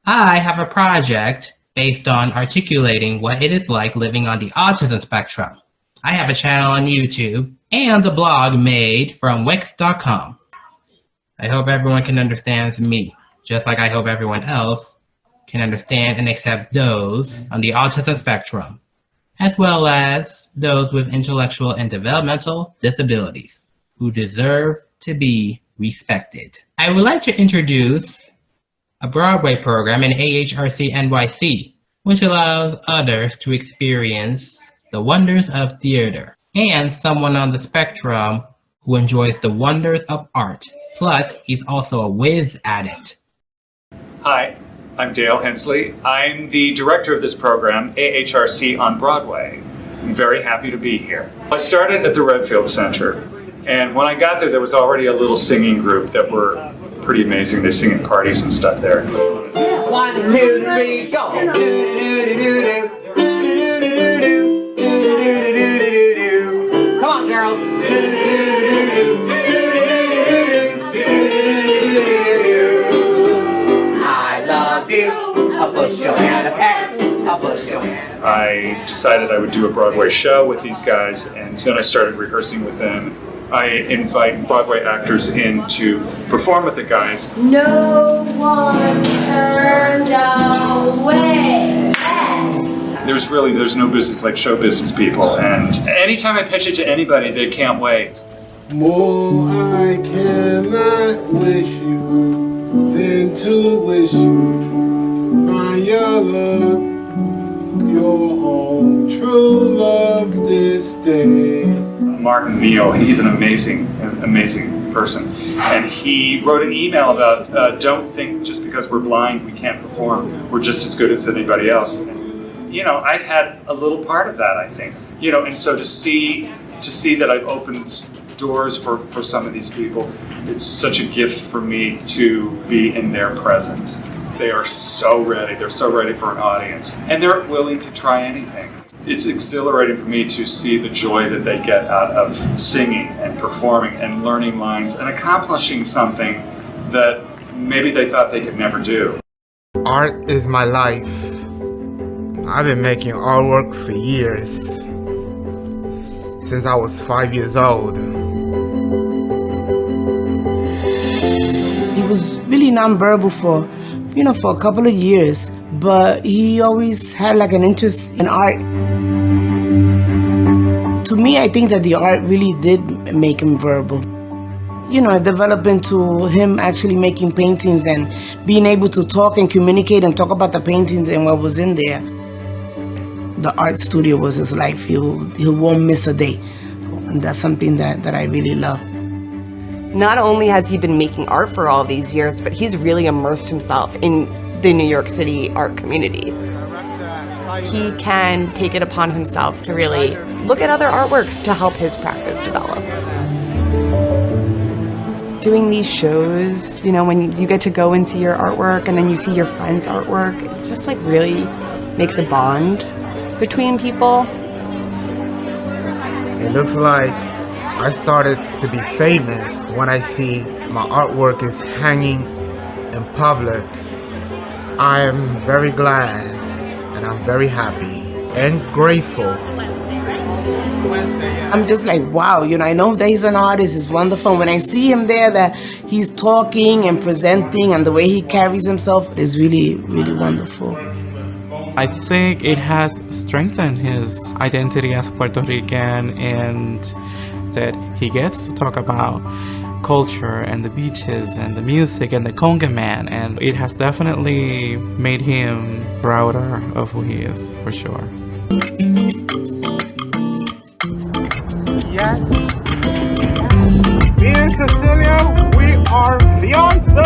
I have a project based on articulating what it is like living on the autism spectrum. I have a channel on YouTube and a blog made from Wix.com. I hope everyone can understand me, just like I hope everyone else can understand and accept those on the autism spectrum, as well as those with intellectual and developmental disabilities who deserve to be respected. I would like to introduce a Broadway program in AHRC NYC, which allows others to experience the wonders of theater, and someone on the spectrum who enjoys the wonders of art. Plus, he's also a whiz at it. Hi, I'm Dale Hensley. I'm the director of this program, AHRC on Broadway. I'm very happy to be here. I started at the Redfield Center, and when I got there was already a little singing group that were pretty amazing. They sing at parties and stuff there. 1, 2, 3, go! Come on, girl! I love you. I'll push your hand, I'll push your hand. I decided I would do a Broadway show with these guys, and then I started rehearsing with them. I invite Broadway actors in to perform with the guys. No one turned away. Yes. There's no business like show business people, and anytime I pitch it to anybody, they can't wait. More I cannot wish you than to wish you find your love, your own true love this day. Martin Neal, he's an amazing person, and he wrote an email about don't think just because we're blind we can't perform. We're just as good as anybody else. And, you know, I've had a little part of that, I think. You know, and so to see that I've opened doors for some of these people, it's such a gift for me to be in their presence. They are so ready. They're so ready for an audience, and they're willing to try anything. It's exhilarating for me to see the joy that they get out of singing and performing and learning lines and accomplishing something that maybe they thought they could never do. Art is my life. I've been making artwork for years, since I was 5 years old. He was really nonverbal for a couple of years, but he always had like an interest in art. To me, I think that the art really did make him verbal. You know, it developed into him actually making paintings and being able to talk and communicate and talk about the paintings and what was in there. The art studio was his life. He won't miss a day. And that's something that I really love. Not only has he been making art for all these years, but he's really immersed himself in the New York City art community. He can take it upon himself to really look at other artworks to help his practice develop. Doing these shows, you know, when you get to go and see your artwork and then you see your friend's artwork, it's just like really makes a bond between people. It looks like I started to be famous when I see my artwork is hanging in public. I am very glad and I'm very happy and grateful. I'm just like, wow, you know, I know that he's an artist, it's wonderful. When I see him there, that he's talking and presenting and the way he carries himself is really, really wonderful. I think it has strengthened his identity as Puerto Rican, and that he gets to talk about culture and the beaches and the music and the conga man, and it has definitely made him prouder of who he is, for sure. Yes. Me and Cecilia, we are fiancés!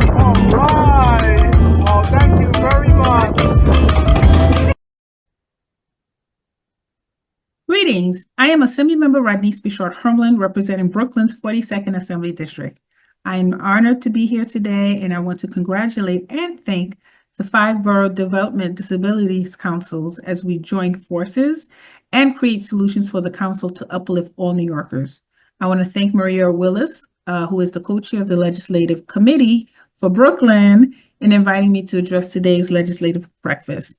All right! Greetings. I am Assemblymember Rodneyce Bishart Hermlin, representing Brooklyn's 42nd Assembly District. I am honored to be here today, and I want to congratulate and thank the 5 Borough Development Disabilities Councils as we join forces and create solutions for the council to uplift all New Yorkers. I want to thank Maria Willis, who is the co-chair of the Legislative Committee for Brooklyn, in inviting me to address today's legislative breakfast.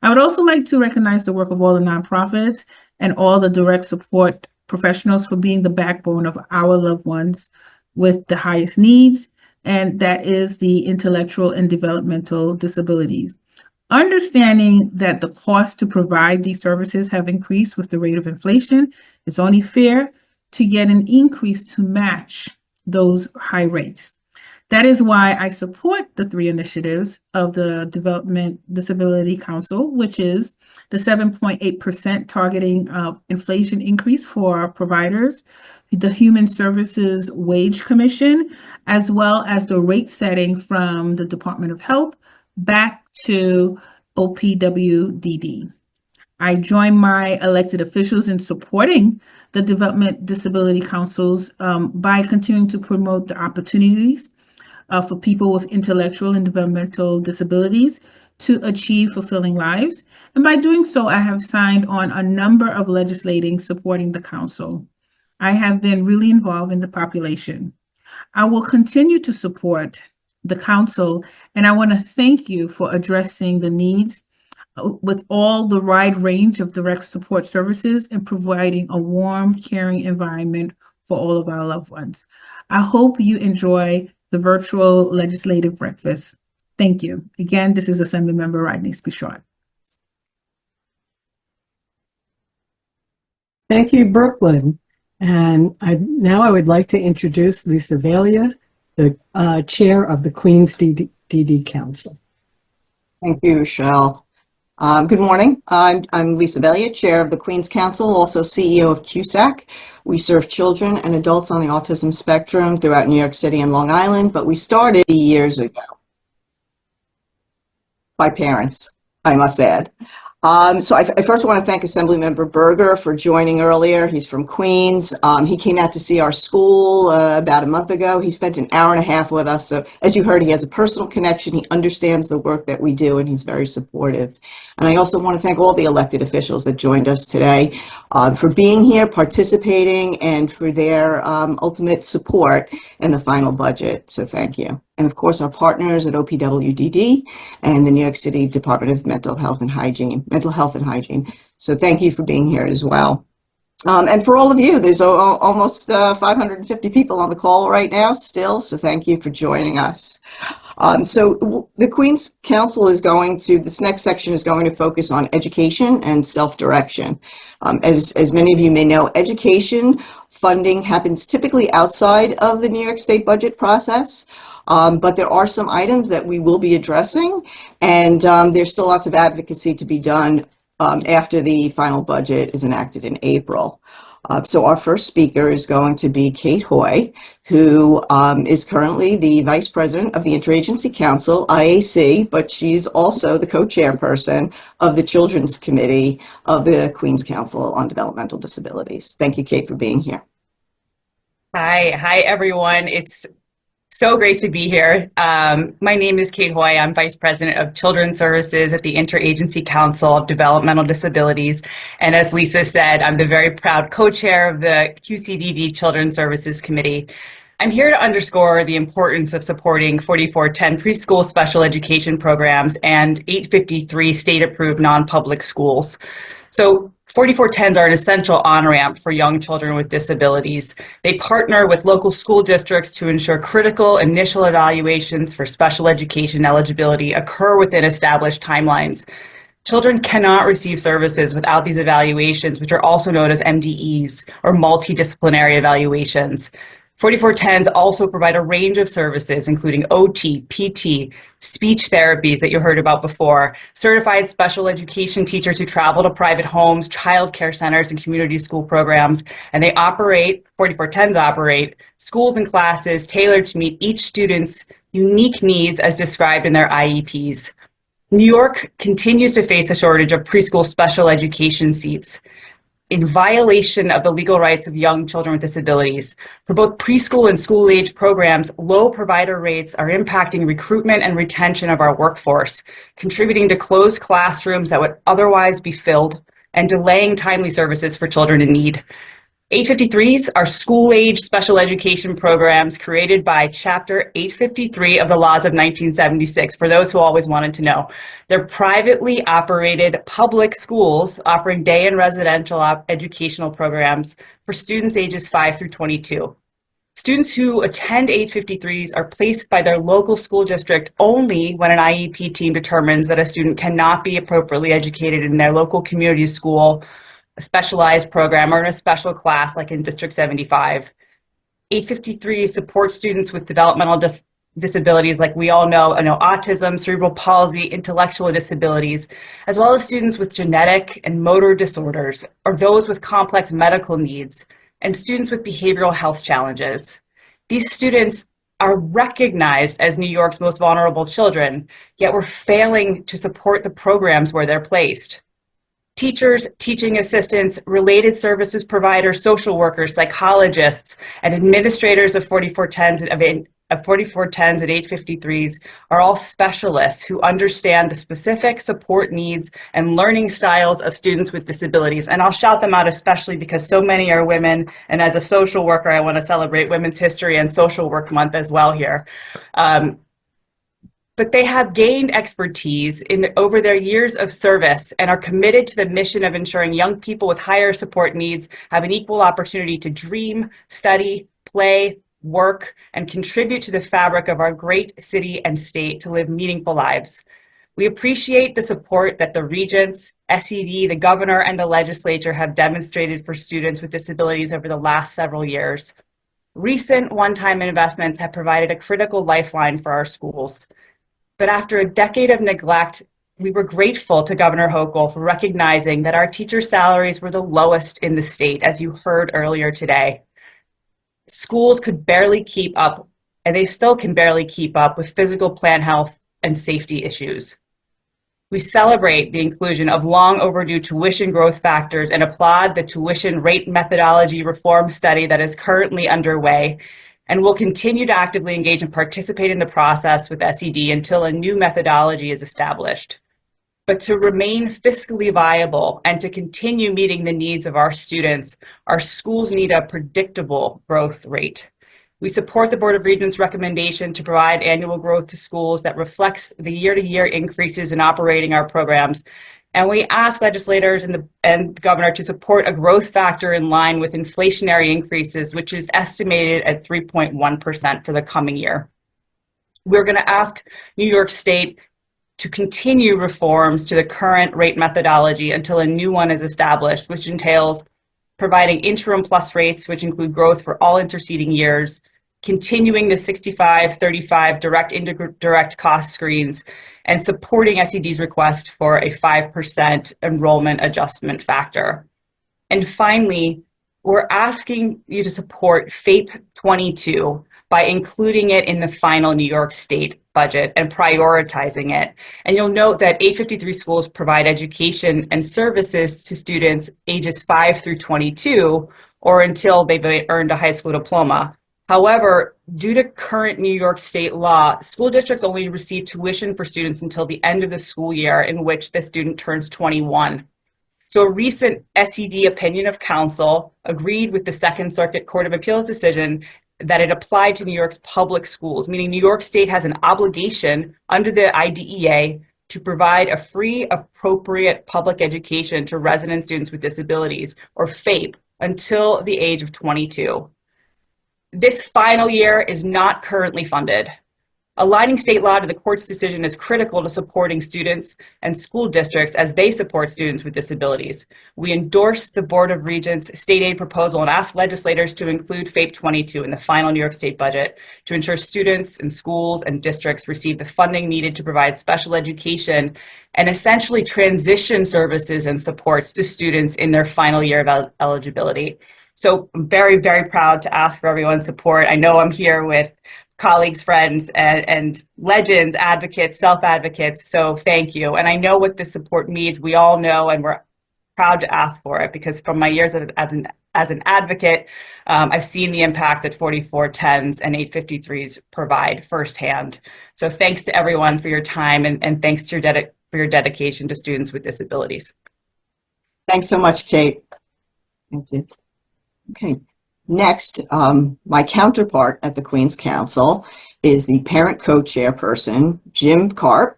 I would also like to recognize the work of all the nonprofits and all the direct support professionals for being the backbone of our loved ones with the highest needs, and that is the intellectual and developmental disabilities. Understanding that the cost to provide these services have increased with the rate of inflation, it's only fair to get an increase to match those high rates. That is why I support the 3 initiatives of the Development Disability Council, which is the 7.8% targeting of inflation increase for providers, the Human Services Wage Commission, as well as the rate setting from the Department of Health back to OPWDD. I join my elected officials in supporting the Development Disability Councils by continuing to promote the opportunities for people with intellectual and developmental disabilities to achieve fulfilling lives. And by doing so, I have signed on a number of legislating supporting the council. I have been really involved in the population. I will continue to support the council, and I want to thank you for addressing the needs with all the wide range of direct support services and providing a warm, caring environment for all of our loved ones. I hope you enjoy the virtual legislative breakfast. Thank you. Again, this is Assemblymember Rodneyce Bishart. Thank you, Brooklyn. And now I would like to introduce Lisa Valia, the chair of the Queens DD Council. Thank you, Michelle. Good morning. I'm Lisa Valia, chair of the Queens Council, also CEO of CUSAC. We serve children and adults on the autism spectrum throughout New York City and Long Island, but we started years ago by parents, I must add. So I first want to thank Assemblymember Berger for joining earlier. He's from Queens. He came out to see our school about a month ago. He spent an hour and a half with us. So as you heard, he has a personal connection. He understands the work that we do, and he's very supportive. And I also want to thank all the elected officials that joined us today for being here, participating, and for their ultimate support in the final budget. So thank you. And of course, our partners at OPWDD and the New York City Department of Mental Health and Hygiene. So thank you for being here as well. And for all of you, there's almost 550 people on the call right now still, so thank you for joining us. So the Queens Council is this next section is going to focus on education and self-direction. As many of you may know, education funding happens typically outside of the New York State budget process. But there are some items that we will be addressing, and there's still lots of advocacy to be done after the final budget is enacted in April. So our first speaker is going to be Kate Hoy, who is currently the Vice President of the Interagency Council, IAC, but she's also the co-chairperson of the Children's Committee of the Queens Council on Developmental Disabilities. Thank you, Kate, for being here. Hi everyone. It's so great to be here. My name is Kate Hoy. I'm Vice President of Children's Services at the Interagency Council of Developmental Disabilities. And as Lisa said, I'm the very proud co-chair of the QCDD Children's Services Committee. I'm here to underscore the importance of supporting 4410 preschool special education programs and 853 state-approved non-public schools. So 4410s are an essential on-ramp for young children with disabilities. They partner with local school districts to ensure critical initial evaluations for special education eligibility occur within established timelines. Children cannot receive services without these evaluations, which are also known as MDEs, or multidisciplinary evaluations. 4410s also provide a range of services, including OT, PT, speech therapies that you heard about before, certified special education teachers who travel to private homes, child care centers, and community school programs. And 4410s operate schools and classes tailored to meet each student's unique needs as described in their IEPs. New York continues to face a shortage of preschool special education seats. in violation of the legal rights of young children with disabilities. For both preschool and school-age programs, low provider rates are impacting recruitment and retention of our workforce, contributing to closed classrooms that would otherwise be filled and delaying timely services for children in need. 853s are school-age special education programs created by Chapter 853 of the laws of 1976, for those who always wanted to know. They're privately operated public schools offering day and residential educational programs for students ages 5 through 22. Students who attend 853s are placed by their local school district only when an IEP team determines that a student cannot be appropriately educated in their local community school, a specialized program, or in a special class like in District 75. 853 supports students with developmental disabilities like we all know, autism, cerebral palsy, intellectual disabilities, as well as students with genetic and motor disorders, or those with complex medical needs, and students with behavioral health challenges. These students are recognized as New York's most vulnerable children, yet we're failing to support the programs where they're placed. Teachers, teaching assistants, related services providers, social workers, psychologists, and administrators of 4410s and 853s are all specialists who understand the specific support needs and learning styles of students with disabilities. And I'll shout them out especially because so many are women, and as a social worker, I want to celebrate Women's History and Social Work Month as well here. But they have gained expertise over their years of service and are committed to the mission of ensuring young people with higher support needs have an equal opportunity to dream, study, play, work, and contribute to the fabric of our great city and state to live meaningful lives. We appreciate the support that the regents, SED, the governor, and the legislature have demonstrated for students with disabilities over the last several years. Recent one-time investments have provided a critical lifeline for our schools. But after a decade of neglect, we were grateful to Governor Hochul for recognizing that our teacher salaries were the lowest in the state, as you heard earlier today. Schools could barely keep up, and they still can barely keep up with physical plant health and safety issues. We celebrate the inclusion of long overdue tuition growth factors and applaud the tuition rate methodology reform study that is currently underway, and will continue to actively engage and participate in the process with SED until a new methodology is established. But to remain fiscally viable and to continue meeting the needs of our students, our schools need a predictable growth rate. We support the Board of Regents' recommendation to provide annual growth to schools that reflects the year-to-year increases in operating our programs. And we ask legislators and the governor to support a growth factor in line with inflationary increases, which is estimated at 3.1% for the coming year. We're going to ask New York State to continue reforms to the current rate methodology until a new one is established, which entails providing interim plus rates, which include growth for all interceding years, continuing the 65-35 direct indirect cost screens, and supporting SED's request for a 5% enrollment adjustment factor. And finally, we're asking you to support FAPE 22 by including it in the final New York State budget and prioritizing it. And you'll note that 853 schools provide education and services to students ages 5 through 22 or until they've earned a high school diploma. However, due to current New York State law, school districts only receive tuition for students until the end of the school year in which the student turns 21. So a recent SED opinion of council agreed with the Second Circuit Court of Appeals decision that it applied to New York's public schools, meaning New York State has an obligation under the IDEA to provide a free, appropriate public education to resident students with disabilities, or FAPE, until the age of 22. This final year is not currently funded. Aligning state law to the court's decision is critical to supporting students and school districts as they support students with disabilities. We endorse the Board of Regents' state aid proposal and ask legislators to include FAPE 22 in the final New York State budget to ensure students and schools and districts receive the funding needed to provide special education and essentially transition services and supports to students in their final year of eligibility. So I'm very, very proud to ask for everyone's support. I know I'm here with colleagues, friends, and legends, advocates, self-advocates, so thank you. And I know what this support means. We all know, and we're proud to ask for it because from my years as an advocate, I've seen the impact that 4410s and 853s provide firsthand. So thanks to everyone for your time and thanks to your dedication to students with disabilities. Thanks so much, Kate. Thank you. Okay. Next, my counterpart at the Queens Council is the parent co-chairperson, Jim Karp,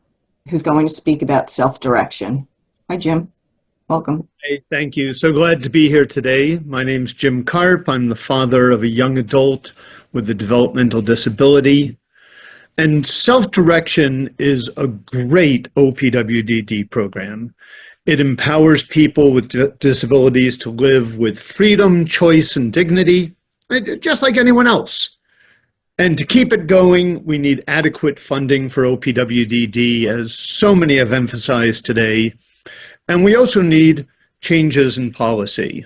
who's going to speak about self-direction. Hi, Jim. Welcome. Hey, thank you. So glad to be here today. My name's Jim Karp. I'm the father of a young adult with a developmental disability. And self-direction is a great OPWDD program. It empowers people with disabilities to live with freedom, choice, and dignity, just like anyone else. And to keep it going, we need adequate funding for OPWDD, as so many have emphasized today. And we also need changes in policy.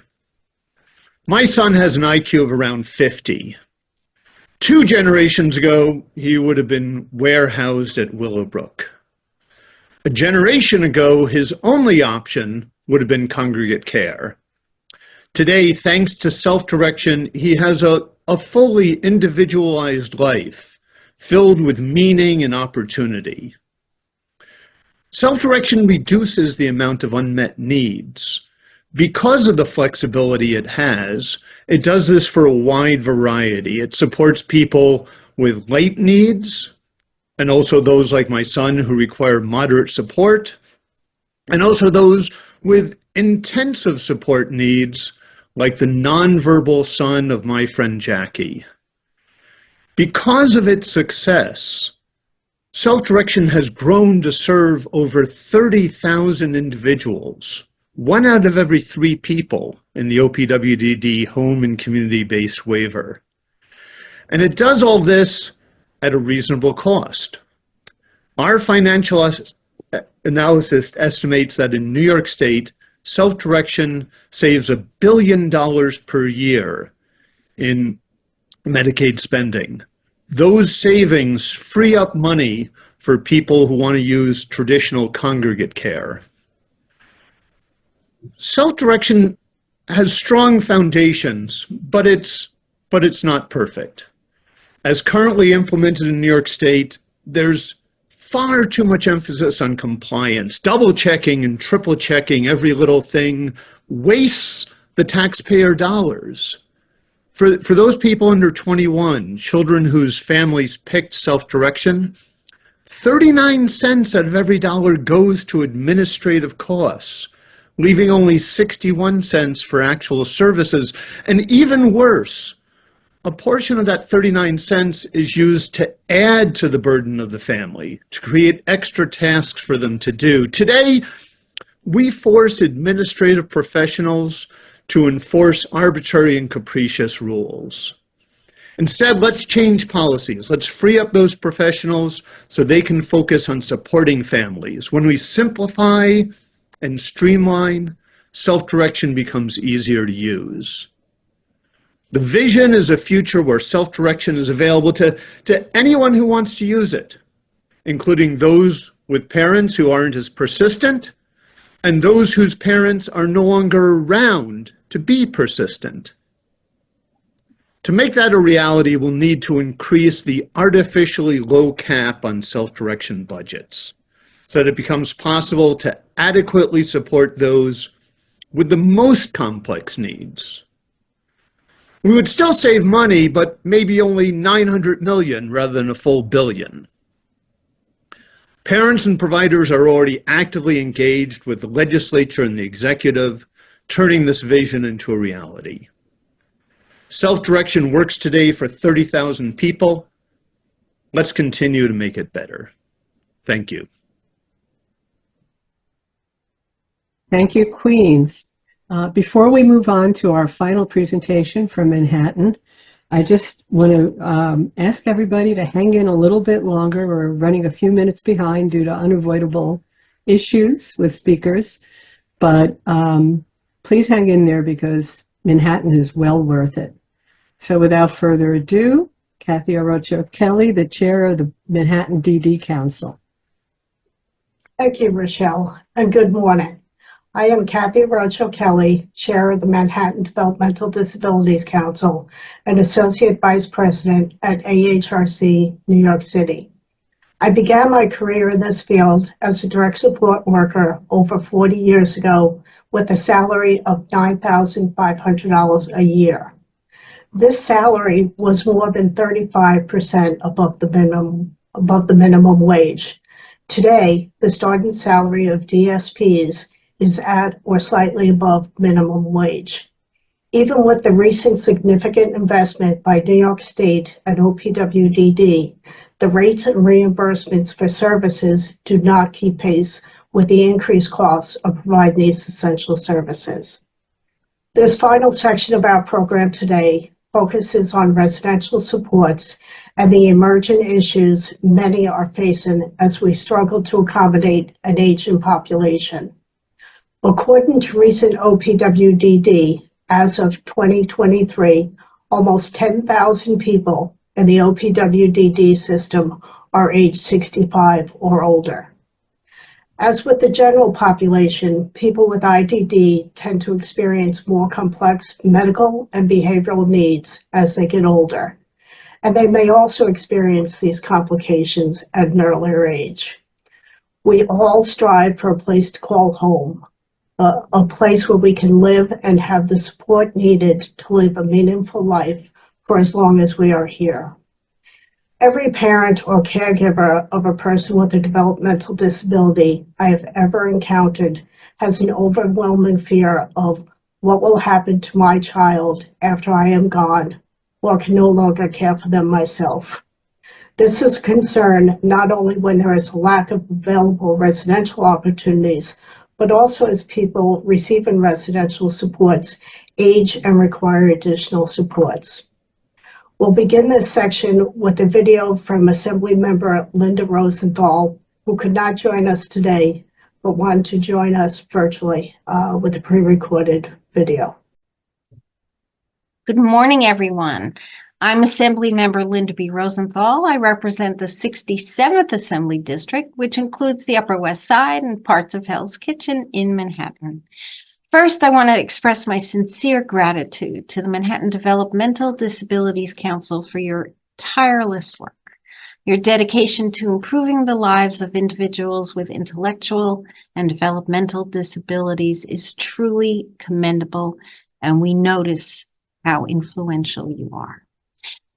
My son has an IQ of around 50. 2 generations ago, he would have been warehoused at Willowbrook. A generation ago, his only option would have been congregate care. Today, thanks to self-direction, he has a fully individualized life filled with meaning and opportunity. Self-direction reduces the amount of unmet needs. Because of the flexibility it has, it does this for a wide variety. It supports people with light needs, and also those like my son who require moderate support, and also those with intensive support needs, like the nonverbal son of my friend Jackie. Because of its success, self-direction has grown to serve over 30,000 individuals, 1 out of every 3 people in the OPWDD home and community-based waiver. And it does all this at a reasonable cost. Our financial analysis estimates that in New York State, self-direction saves $1 billion per year in Medicaid spending. Those savings free up money for people who want to use traditional congregate care. Self-direction has strong foundations, but it's not perfect. As currently implemented in New York State, there's far too much emphasis on compliance. Double checking and triple checking every little thing wastes the taxpayer dollars. For those people under 21, children whose families picked self-direction, 39 cents out of every dollar goes to administrative costs, leaving only 61 cents for actual services. And even worse, a portion of that 39 cents is used to add to the burden of the family, to create extra tasks for them to do. Today, we force administrative professionals to enforce arbitrary and capricious rules. Instead, let's change policies. Let's free up those professionals so they can focus on supporting families. When we simplify and streamline, self-direction becomes easier to use. The vision is a future where self-direction is available to anyone who wants to use it, including those with parents who aren't as persistent and those whose parents are no longer around to be persistent. To make that a reality, we'll need to increase the artificially low cap on self-direction budgets so that it becomes possible to adequately support those with the most complex needs. We would still save money, but maybe only $900 million rather than a full $1 billion. Parents and providers are already actively engaged with the legislature and the executive, turning this vision into a reality. Self-direction works today for 30,000 people. Let's continue to make it better. Thank you. Thank you, Queens. Before we move on to our final presentation from Manhattan, I just want to ask everybody to hang in a little bit longer. We're running a few minutes behind due to unavoidable issues with speakers, but please hang in there because Manhattan is well worth it. So without further ado, Kathy Orocho Kelly, the chair of the Manhattan DD Council. Thank you, Rochelle, and good morning. I am Kathy Rocho Kelly, Chair of the Manhattan Developmental Disabilities Council and Associate Vice President at AHRC, New York City. I began my career in this field as a direct support worker over 40 years ago with a salary of $9,500 a year. This salary was more than 35% above the minimum wage. Today, the starting salary of DSPs is at or slightly above minimum wage. Even with the recent significant investment by New York State and OPWDD, the rates and reimbursements for services do not keep pace with the increased costs of providing these essential services. This final section of our program today focuses on residential supports and the emergent issues many are facing as we struggle to accommodate an aging population. According to recent OPWDD, as of 2023, almost 10,000 people in the OPWDD system are age 65 or older. As with the general population, people with IDD tend to experience more complex medical and behavioral needs as they get older, and they may also experience these complications at an earlier age. We all strive for a place to call home, a place where we can live and have the support needed to live a meaningful life for as long as we are here. Every parent or caregiver of a person with a developmental disability I have ever encountered has an overwhelming fear of what will happen to my child after I am gone or can no longer care for them myself. This is a concern not only when there is a lack of available residential opportunities, but also as people receiving residential supports age and require additional supports. We'll begin this section with a video from Assemblymember Linda Rosenthal, who could not join us today, but wanted to join us virtually with a pre-recorded video. Good morning, everyone. I'm Assemblymember Linda B. Rosenthal. I represent the 67th Assembly District, which includes the Upper West Side and parts of Hell's Kitchen in Manhattan. First, I want to express my sincere gratitude to the Manhattan Developmental Disabilities Council for your tireless work. Your dedication to improving the lives of individuals with intellectual and developmental disabilities is truly commendable, and we notice how influential you are.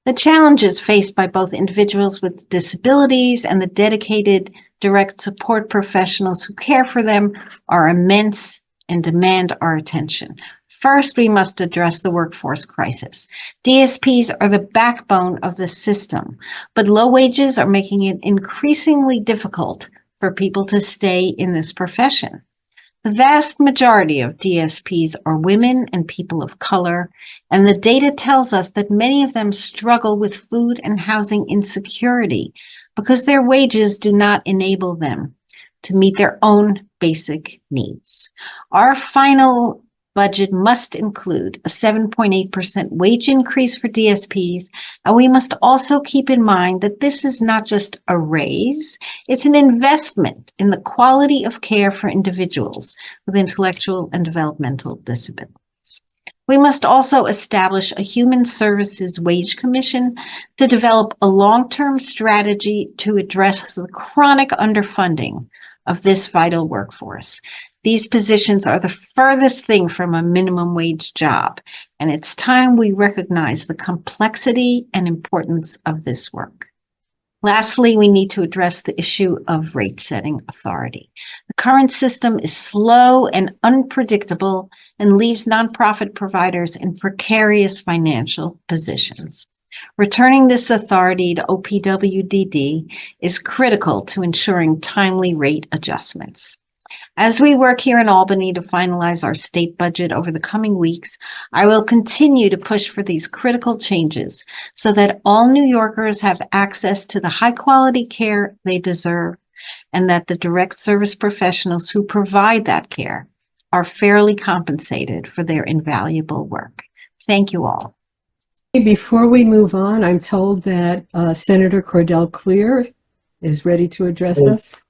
The challenges faced by both individuals with disabilities and the dedicated direct support professionals who care for them are immense and demand our attention. First, we must address the workforce crisis. DSPs are the backbone of the system, but low wages are making it increasingly difficult for people to stay in this profession. The vast majority of DSPs are women and people of color, and the data tells us that many of them struggle with food and housing insecurity because their wages do not enable them to meet their own basic needs. Our final budget must include a 7.8% wage increase for DSPs, and we must also keep in mind that this is not just a raise, it's an investment in the quality of care for individuals with intellectual and developmental disabilities. We must also establish a Human Services Wage Commission to develop a long-term strategy to address the chronic underfunding of this vital workforce. These positions are the furthest thing from a minimum wage job, and it's time we recognize the complexity and importance of this work. Lastly, we need to address the issue of rate setting authority. The current system is slow and unpredictable and leaves nonprofit providers in precarious financial positions. Returning this authority to OPWDD is critical to ensuring timely rate adjustments. As we work here in Albany to finalize our state budget over the coming weeks, I will continue to push for these critical changes so that all New Yorkers have access to the high-quality care they deserve and that the direct service professionals who provide that care are fairly compensated for their invaluable work. Thank you all. Before we move on, I'm told that Senator Cordell Clear is ready to address us.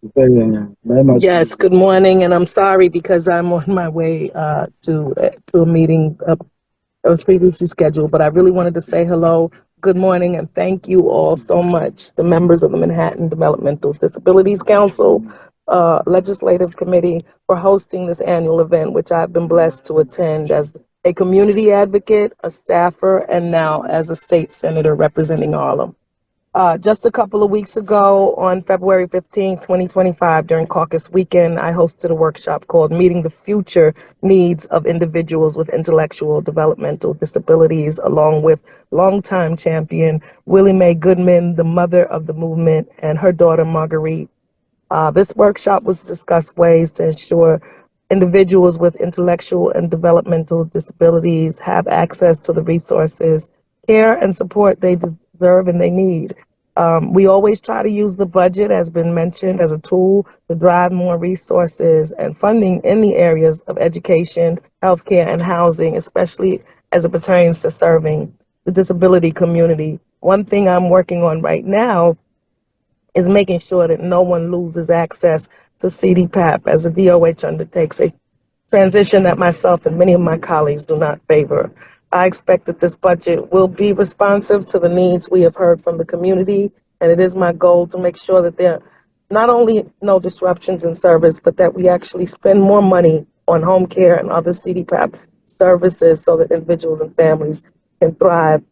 Yes, good morning, and I'm sorry because I'm on my way to a meeting that was previously scheduled, but I really wanted to say hello, good morning, and thank you all so much, the members of the Manhattan Developmental Disabilities Council Legislative Committee, for hosting this annual event, which I've been blessed to attend as a community advocate, a staffer, and now as a state senator representing Harlem. Just a couple of weeks ago, on February 15, 2025, during caucus weekend, I hosted a workshop called Meeting the Future Needs of Individuals with Intellectual Developmental Disabilities, along with longtime champion Willie Mae Goodman, the mother of the movement, and her daughter Marguerite. This workshop was to discuss ways to ensure individuals with intellectual and developmental disabilities have access to the resources, care, and support they deserve and they need. We always try to use the budget, as been mentioned, as a tool to drive more resources and funding in the areas of education, healthcare, and housing, especially as it pertains to serving the disability community. One thing I'm working on right now is making sure that no one loses access to CDPAP as the DOH undertakes a transition that myself and many of my colleagues do not favor. I expect that this budget will be responsive to the needs we have heard from the community, and it is my goal to make sure that there are not only no disruptions in service, but that we actually spend more money on home care and other CDPAP services so that individuals and families can thrive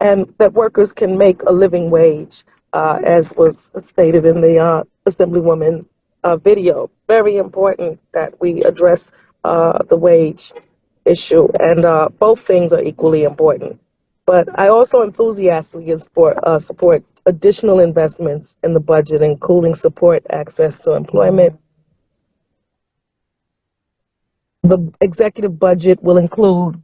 and that workers can make a living wage, as was stated in the Assemblywoman's video. Very important that we address the wage issue, and both things are equally important. But I also enthusiastically support additional investments in the budget, including support access to employment. The executive budget will include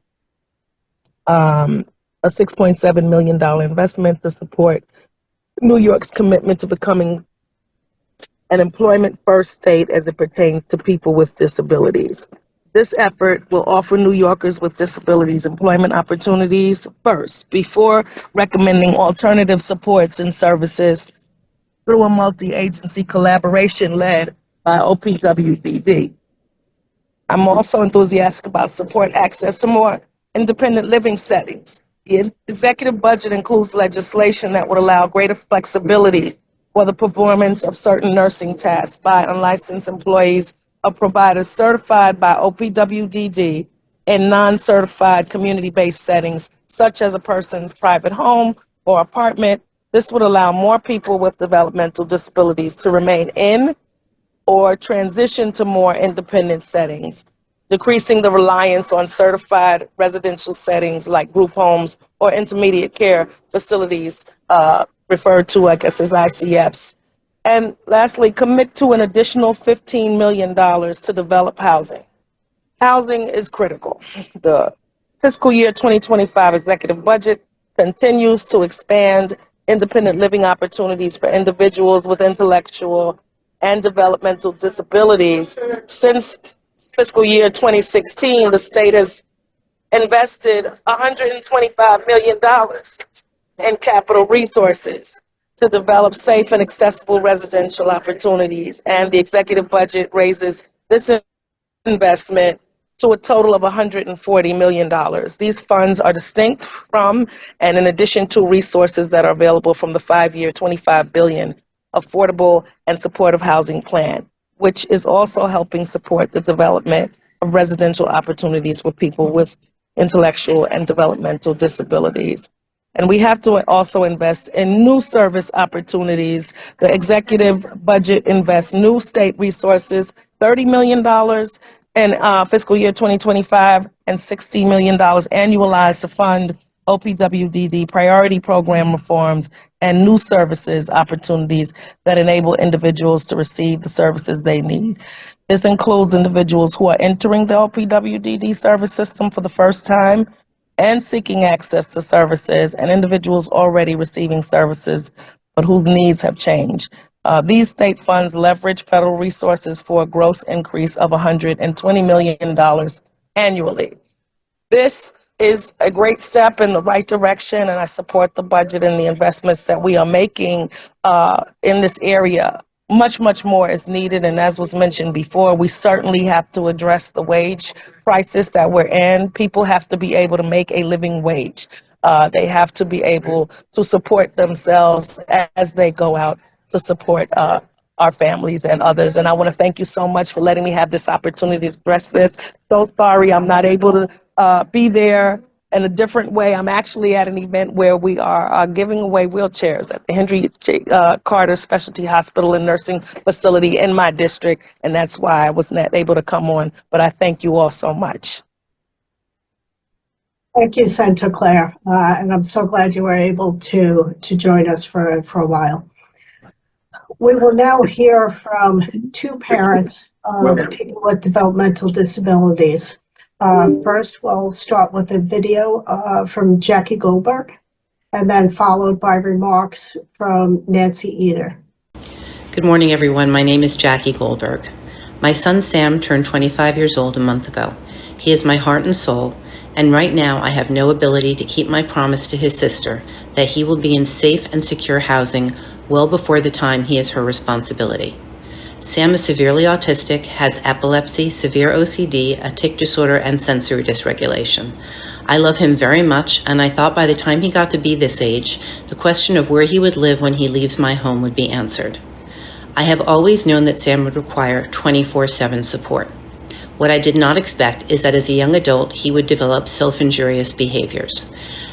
a $6.7 million investment to support New York's commitment to becoming an employment-first state as it pertains to people with disabilities. This effort will offer New Yorkers with disabilities employment opportunities first, before recommending alternative supports and services through a multi-agency collaboration led by OPWDD. I'm also enthusiastic about support access to more independent living settings. The executive budget includes legislation that would allow greater flexibility for the performance of certain nursing tasks by unlicensed employees of providers certified by OPWDD in non-certified community-based settings, such as a person's private home or apartment. This would allow more people with developmental disabilities to remain in or transition to more independent settings, decreasing the reliance on certified residential settings like group homes or intermediate care facilities, referred to, I guess, as ICFs. And lastly, commit to an additional $15 million to develop housing. Housing is critical. The fiscal year 2025 executive budget continues to expand independent living opportunities for individuals with intellectual and developmental disabilities. Since fiscal year 2016, the state has invested $125 million in capital resources to develop safe and accessible residential opportunities, and the executive budget raises this investment to a total of $140 million. These funds are distinct from and in addition to resources that are available from the 5-year $25 billion Affordable and Supportive Housing Plan, which is also helping support the development of residential opportunities for people with intellectual and developmental disabilities. And we have to also invest in new service opportunities. The executive budget invests new state resources, $30 million in fiscal year 2025 and $60 million annualized to fund OPWDD priority program reforms and new services opportunities that enable individuals to receive the services they need. This includes individuals who are entering the OPWDD service system for the first time and seeking access to services, and individuals already receiving services but whose needs have changed. These state funds leverage federal resources for a gross increase of $120 million annually. This is a great step in the right direction, and I support the budget and the investments that we are making in this area. Much, much more is needed, and as was mentioned before, we certainly have to address the wage crisis that we're in. People have to be able to make a living wage. They have to be able to support themselves as they go out to support our families and others. And I want to thank you so much for letting me have this opportunity to address this. So sorry I'm not able to be there in a different way. I'm actually at an event where we are giving away wheelchairs at the Henry J. Carter Specialty Hospital and Nursing Facility in my district, and that's why I was not able to come on. But I thank you all so much. Thank you, Senator Claire, and I'm so glad you were able to join us for a while. We will now hear from two parents of people with developmental disabilities. First, we'll start with a video from Jackie Goldberg, and then followed by remarks from Nancy Eder. Good morning, everyone. My name is Jackie Goldberg. My son Sam turned 25 years old a month ago. He is my heart and soul, and right now I have no ability to keep my promise to his sister that he will be in safe and secure housing well before the time he is her responsibility. Sam is severely autistic, has epilepsy, severe OCD, a tic disorder, and sensory dysregulation. I love him very much, and I thought by the time he got to be this age, the question of where he would live when he leaves my home would be answered. I have always known that Sam would require 24/7 support. What I did not expect is that as a young adult, he would develop self-injurious behaviors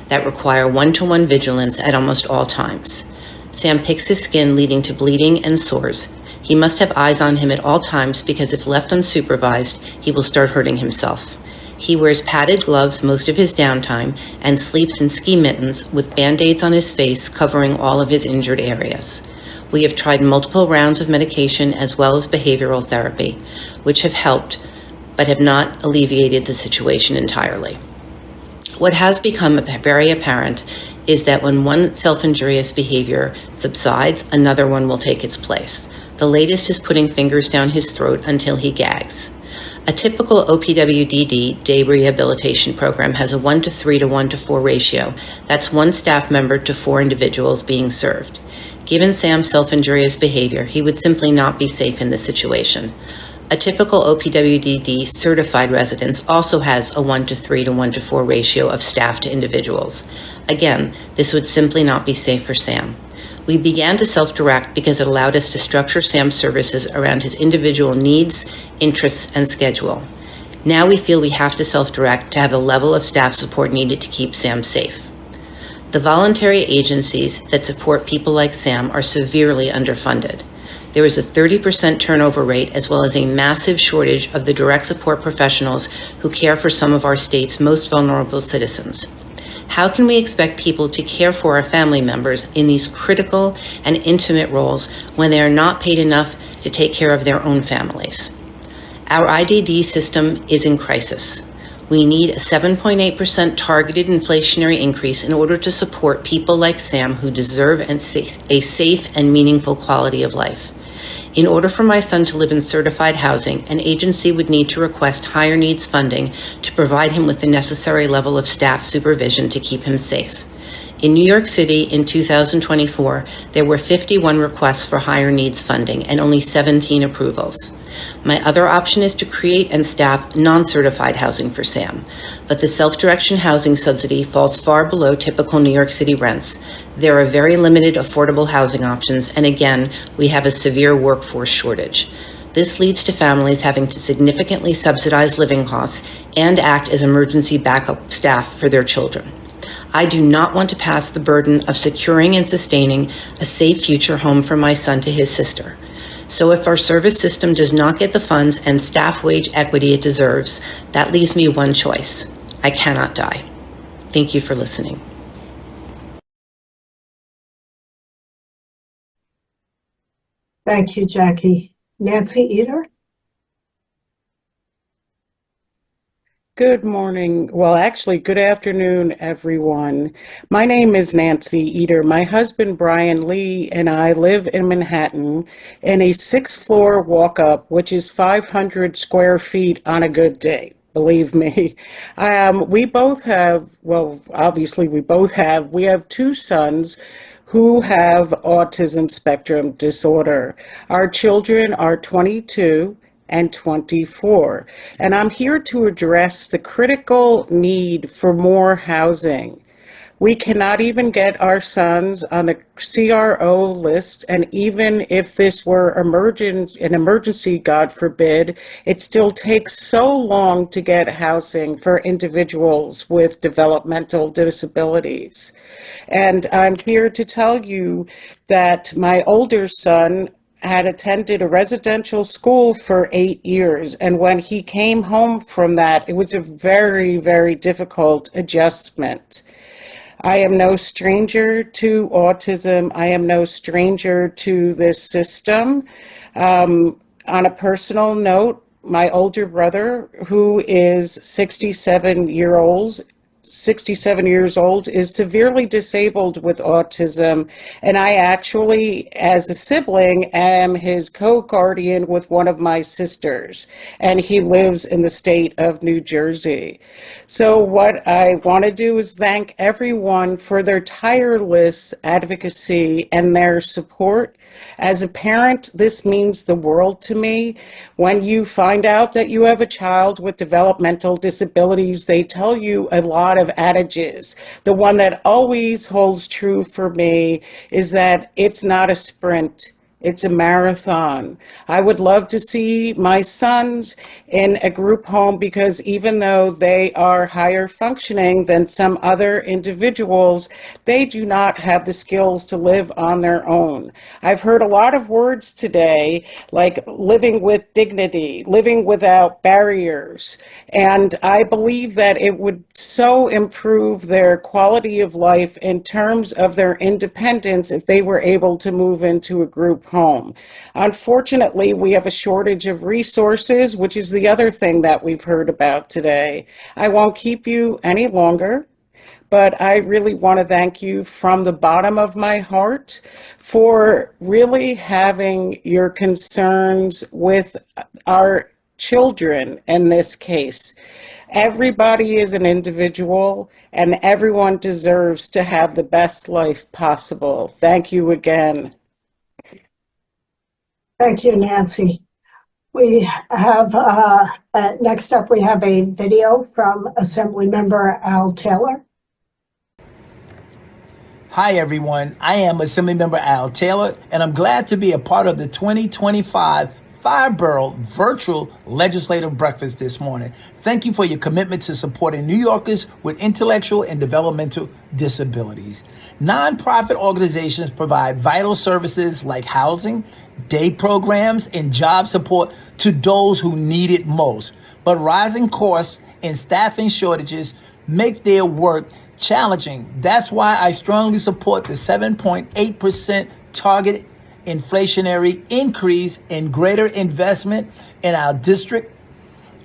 that require one-to-one vigilance at almost all times. Sam picks his skin, leading to bleeding and sores. He must have eyes on him at all times because if left unsupervised, he will start hurting himself. He wears padded gloves most of his downtime and sleeps in ski mittens with Band-Aids on his face covering all of his injured areas. We have tried multiple rounds of medication as well as behavioral therapy, which have helped but have not alleviated the situation entirely. What has become very apparent is that when one self-injurious behavior subsides, another one will take its place. The latest is putting fingers down his throat until he gags. A typical OPWDD day rehabilitation program has a 1-to-3 to 1-to-4 ratio. That's one staff member to 4 individuals being served. Given Sam's self-injurious behavior, he would simply not be safe in this situation. A typical OPWDD certified residence also has a 1-to-3 to 1-to-4 ratio of staff to individuals. Again, this would simply not be safe for Sam. We began to self-direct because it allowed us to structure Sam's services around his individual needs, interests, and schedule. Now we feel we have to self-direct to have the level of staff support needed to keep Sam safe. The voluntary agencies that support people like Sam are severely underfunded. There is a 30% turnover rate as well as a massive shortage of the direct support professionals who care for some of our state's most vulnerable citizens. How can we expect people to care for our family members in these critical and intimate roles when they are not paid enough to take care of their own families? Our IDD system is in crisis. We need a 7.8% targeted inflationary increase in order to support people like Sam who deserve a safe and meaningful quality of life. In order for my son to live in certified housing, an agency would need to request higher needs funding to provide him with the necessary level of staff supervision to keep him safe. In New York City in 2024, there were 51 requests for higher needs funding and only 17 approvals. My other option is to create and staff non-certified housing for Sam, but the self-direction housing subsidy falls far below typical New York City rents. There are very limited affordable housing options, and again, we have a severe workforce shortage. This leads to families having to significantly subsidize living costs and act as emergency backup staff for their children. I do not want to pass the burden of securing and sustaining a safe future home for my son to his sister. So if our service system does not get the funds and staff wage equity it deserves, that leaves me one choice. I cannot die. Thank you for listening. Thank you, Jackie. Nancy Eder? Good morning. Well, actually, good afternoon, everyone. My name is Nancy Eder. My husband, Brian Lee, and I live in Manhattan in a 6th floor walk-up, which is 500 square feet on a good day. believe me. We both have, well, obviously we have two sons who have autism spectrum disorder. Our children are 22 and 24. And I'm here to address the critical need for more housing. We cannot even get our sons on the CRO list, and even if this were an emergency, God forbid, it still takes so long to get housing for individuals with developmental disabilities. And I'm here to tell you that my older son had attended a residential school for 8 years. And when he came home from that, it was a very, very difficult adjustment. I am no stranger to autism. I am no stranger to this system. On a personal note, my older brother, who is 67 years old, is severely disabled with autism, and I actually, as a sibling, am his co-guardian with one of my sisters, and he lives in the state of New Jersey. So what I want to do is thank everyone for their tireless advocacy and their support. As a parent, this means the world to me. When you find out that you have a child with developmental disabilities, they tell you a lot of adages. The one that always holds true for me is that it's not a sprint. It's a marathon. I would love to see my sons in a group home because even though they are higher functioning than some other individuals, they do not have the skills to live on their own. I've heard a lot of words today like living with dignity, living without barriers, and I believe that it would so improve their quality of life in terms of their independence if they were able to move into a group home. Unfortunately, we have a shortage of resources, which is the other thing that we've heard about today. I won't keep you any longer, but I really want to thank you from the bottom of my heart for really having your concerns with our children in this case. Everybody is an individual, and everyone deserves to have the best life possible. Thank you again. Thank you, Nancy. We have, next up, we have a video from Assemblymember Al Taylor. Hi, everyone. I am Assemblymember Al Taylor, and I'm glad to be a part of the 2025 Borough virtual legislative breakfast this morning. Thank you for your commitment to supporting New Yorkers with intellectual and developmental disabilities. Nonprofit organizations provide vital services like housing, day programs, and job support to those who need it most. But rising costs and staffing shortages make their work challenging. That's why I strongly support the 7.8% target inflationary increase and greater investment in our district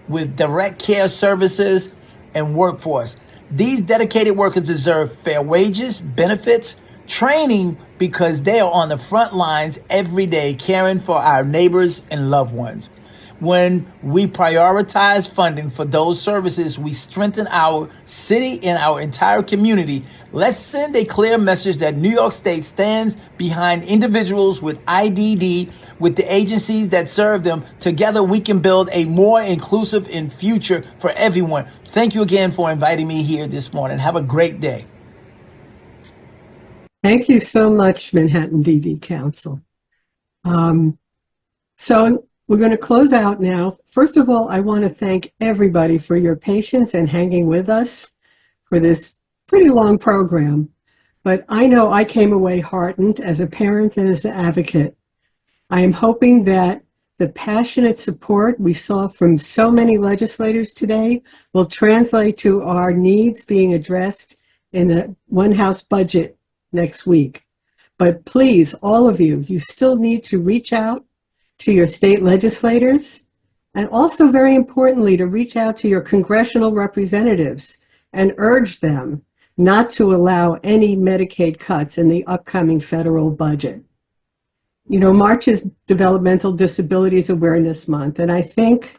with direct care services and workforce. These dedicated workers deserve fair wages, benefits, training, because they are on the front lines every day caring for our neighbors and loved ones. When we prioritize funding for those services, we strengthen our city and our entire community. Let's send a clear message that New York State stands behind individuals with IDD, with the agencies that serve them. Together, we can build a more inclusive and future for everyone. Thank you again for inviting me here this morning. Have a great day. Thank you so much, Manhattan DD Council. So we're going to close out now. First of all, I want to thank everybody for your patience and hanging with us for this pretty long program. But I know I came away heartened as a parent and as an advocate. I am hoping that the passionate support we saw from so many legislators today will translate to our needs being addressed in the One House budget next week. But please, all of you, you still need to reach out to your state legislators, and also very importantly, to reach out to your congressional representatives and urge them not to allow any Medicaid cuts in the upcoming federal budget. You know, March is Developmental Disabilities Awareness Month, and I think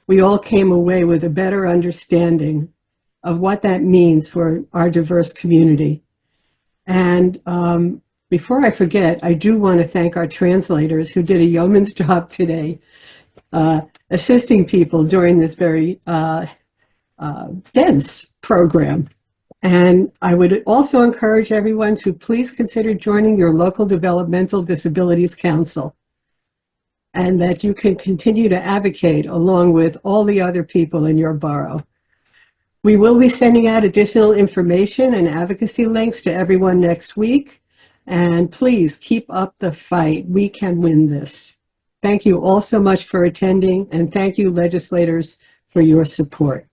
we all came away with a better understanding of what that means for our diverse community. And before I forget, I do want to thank our translators who did a yeoman's job today, assisting people during this very dense program. And I would also encourage everyone to please consider joining your local Developmental Disabilities Council, and that you can continue to advocate along with all the other people in your borough. We will be sending out additional information and advocacy links to everyone next week. And please keep up the fight. We can win this. Thank you all so much for attending, and thank you, legislators, for your support.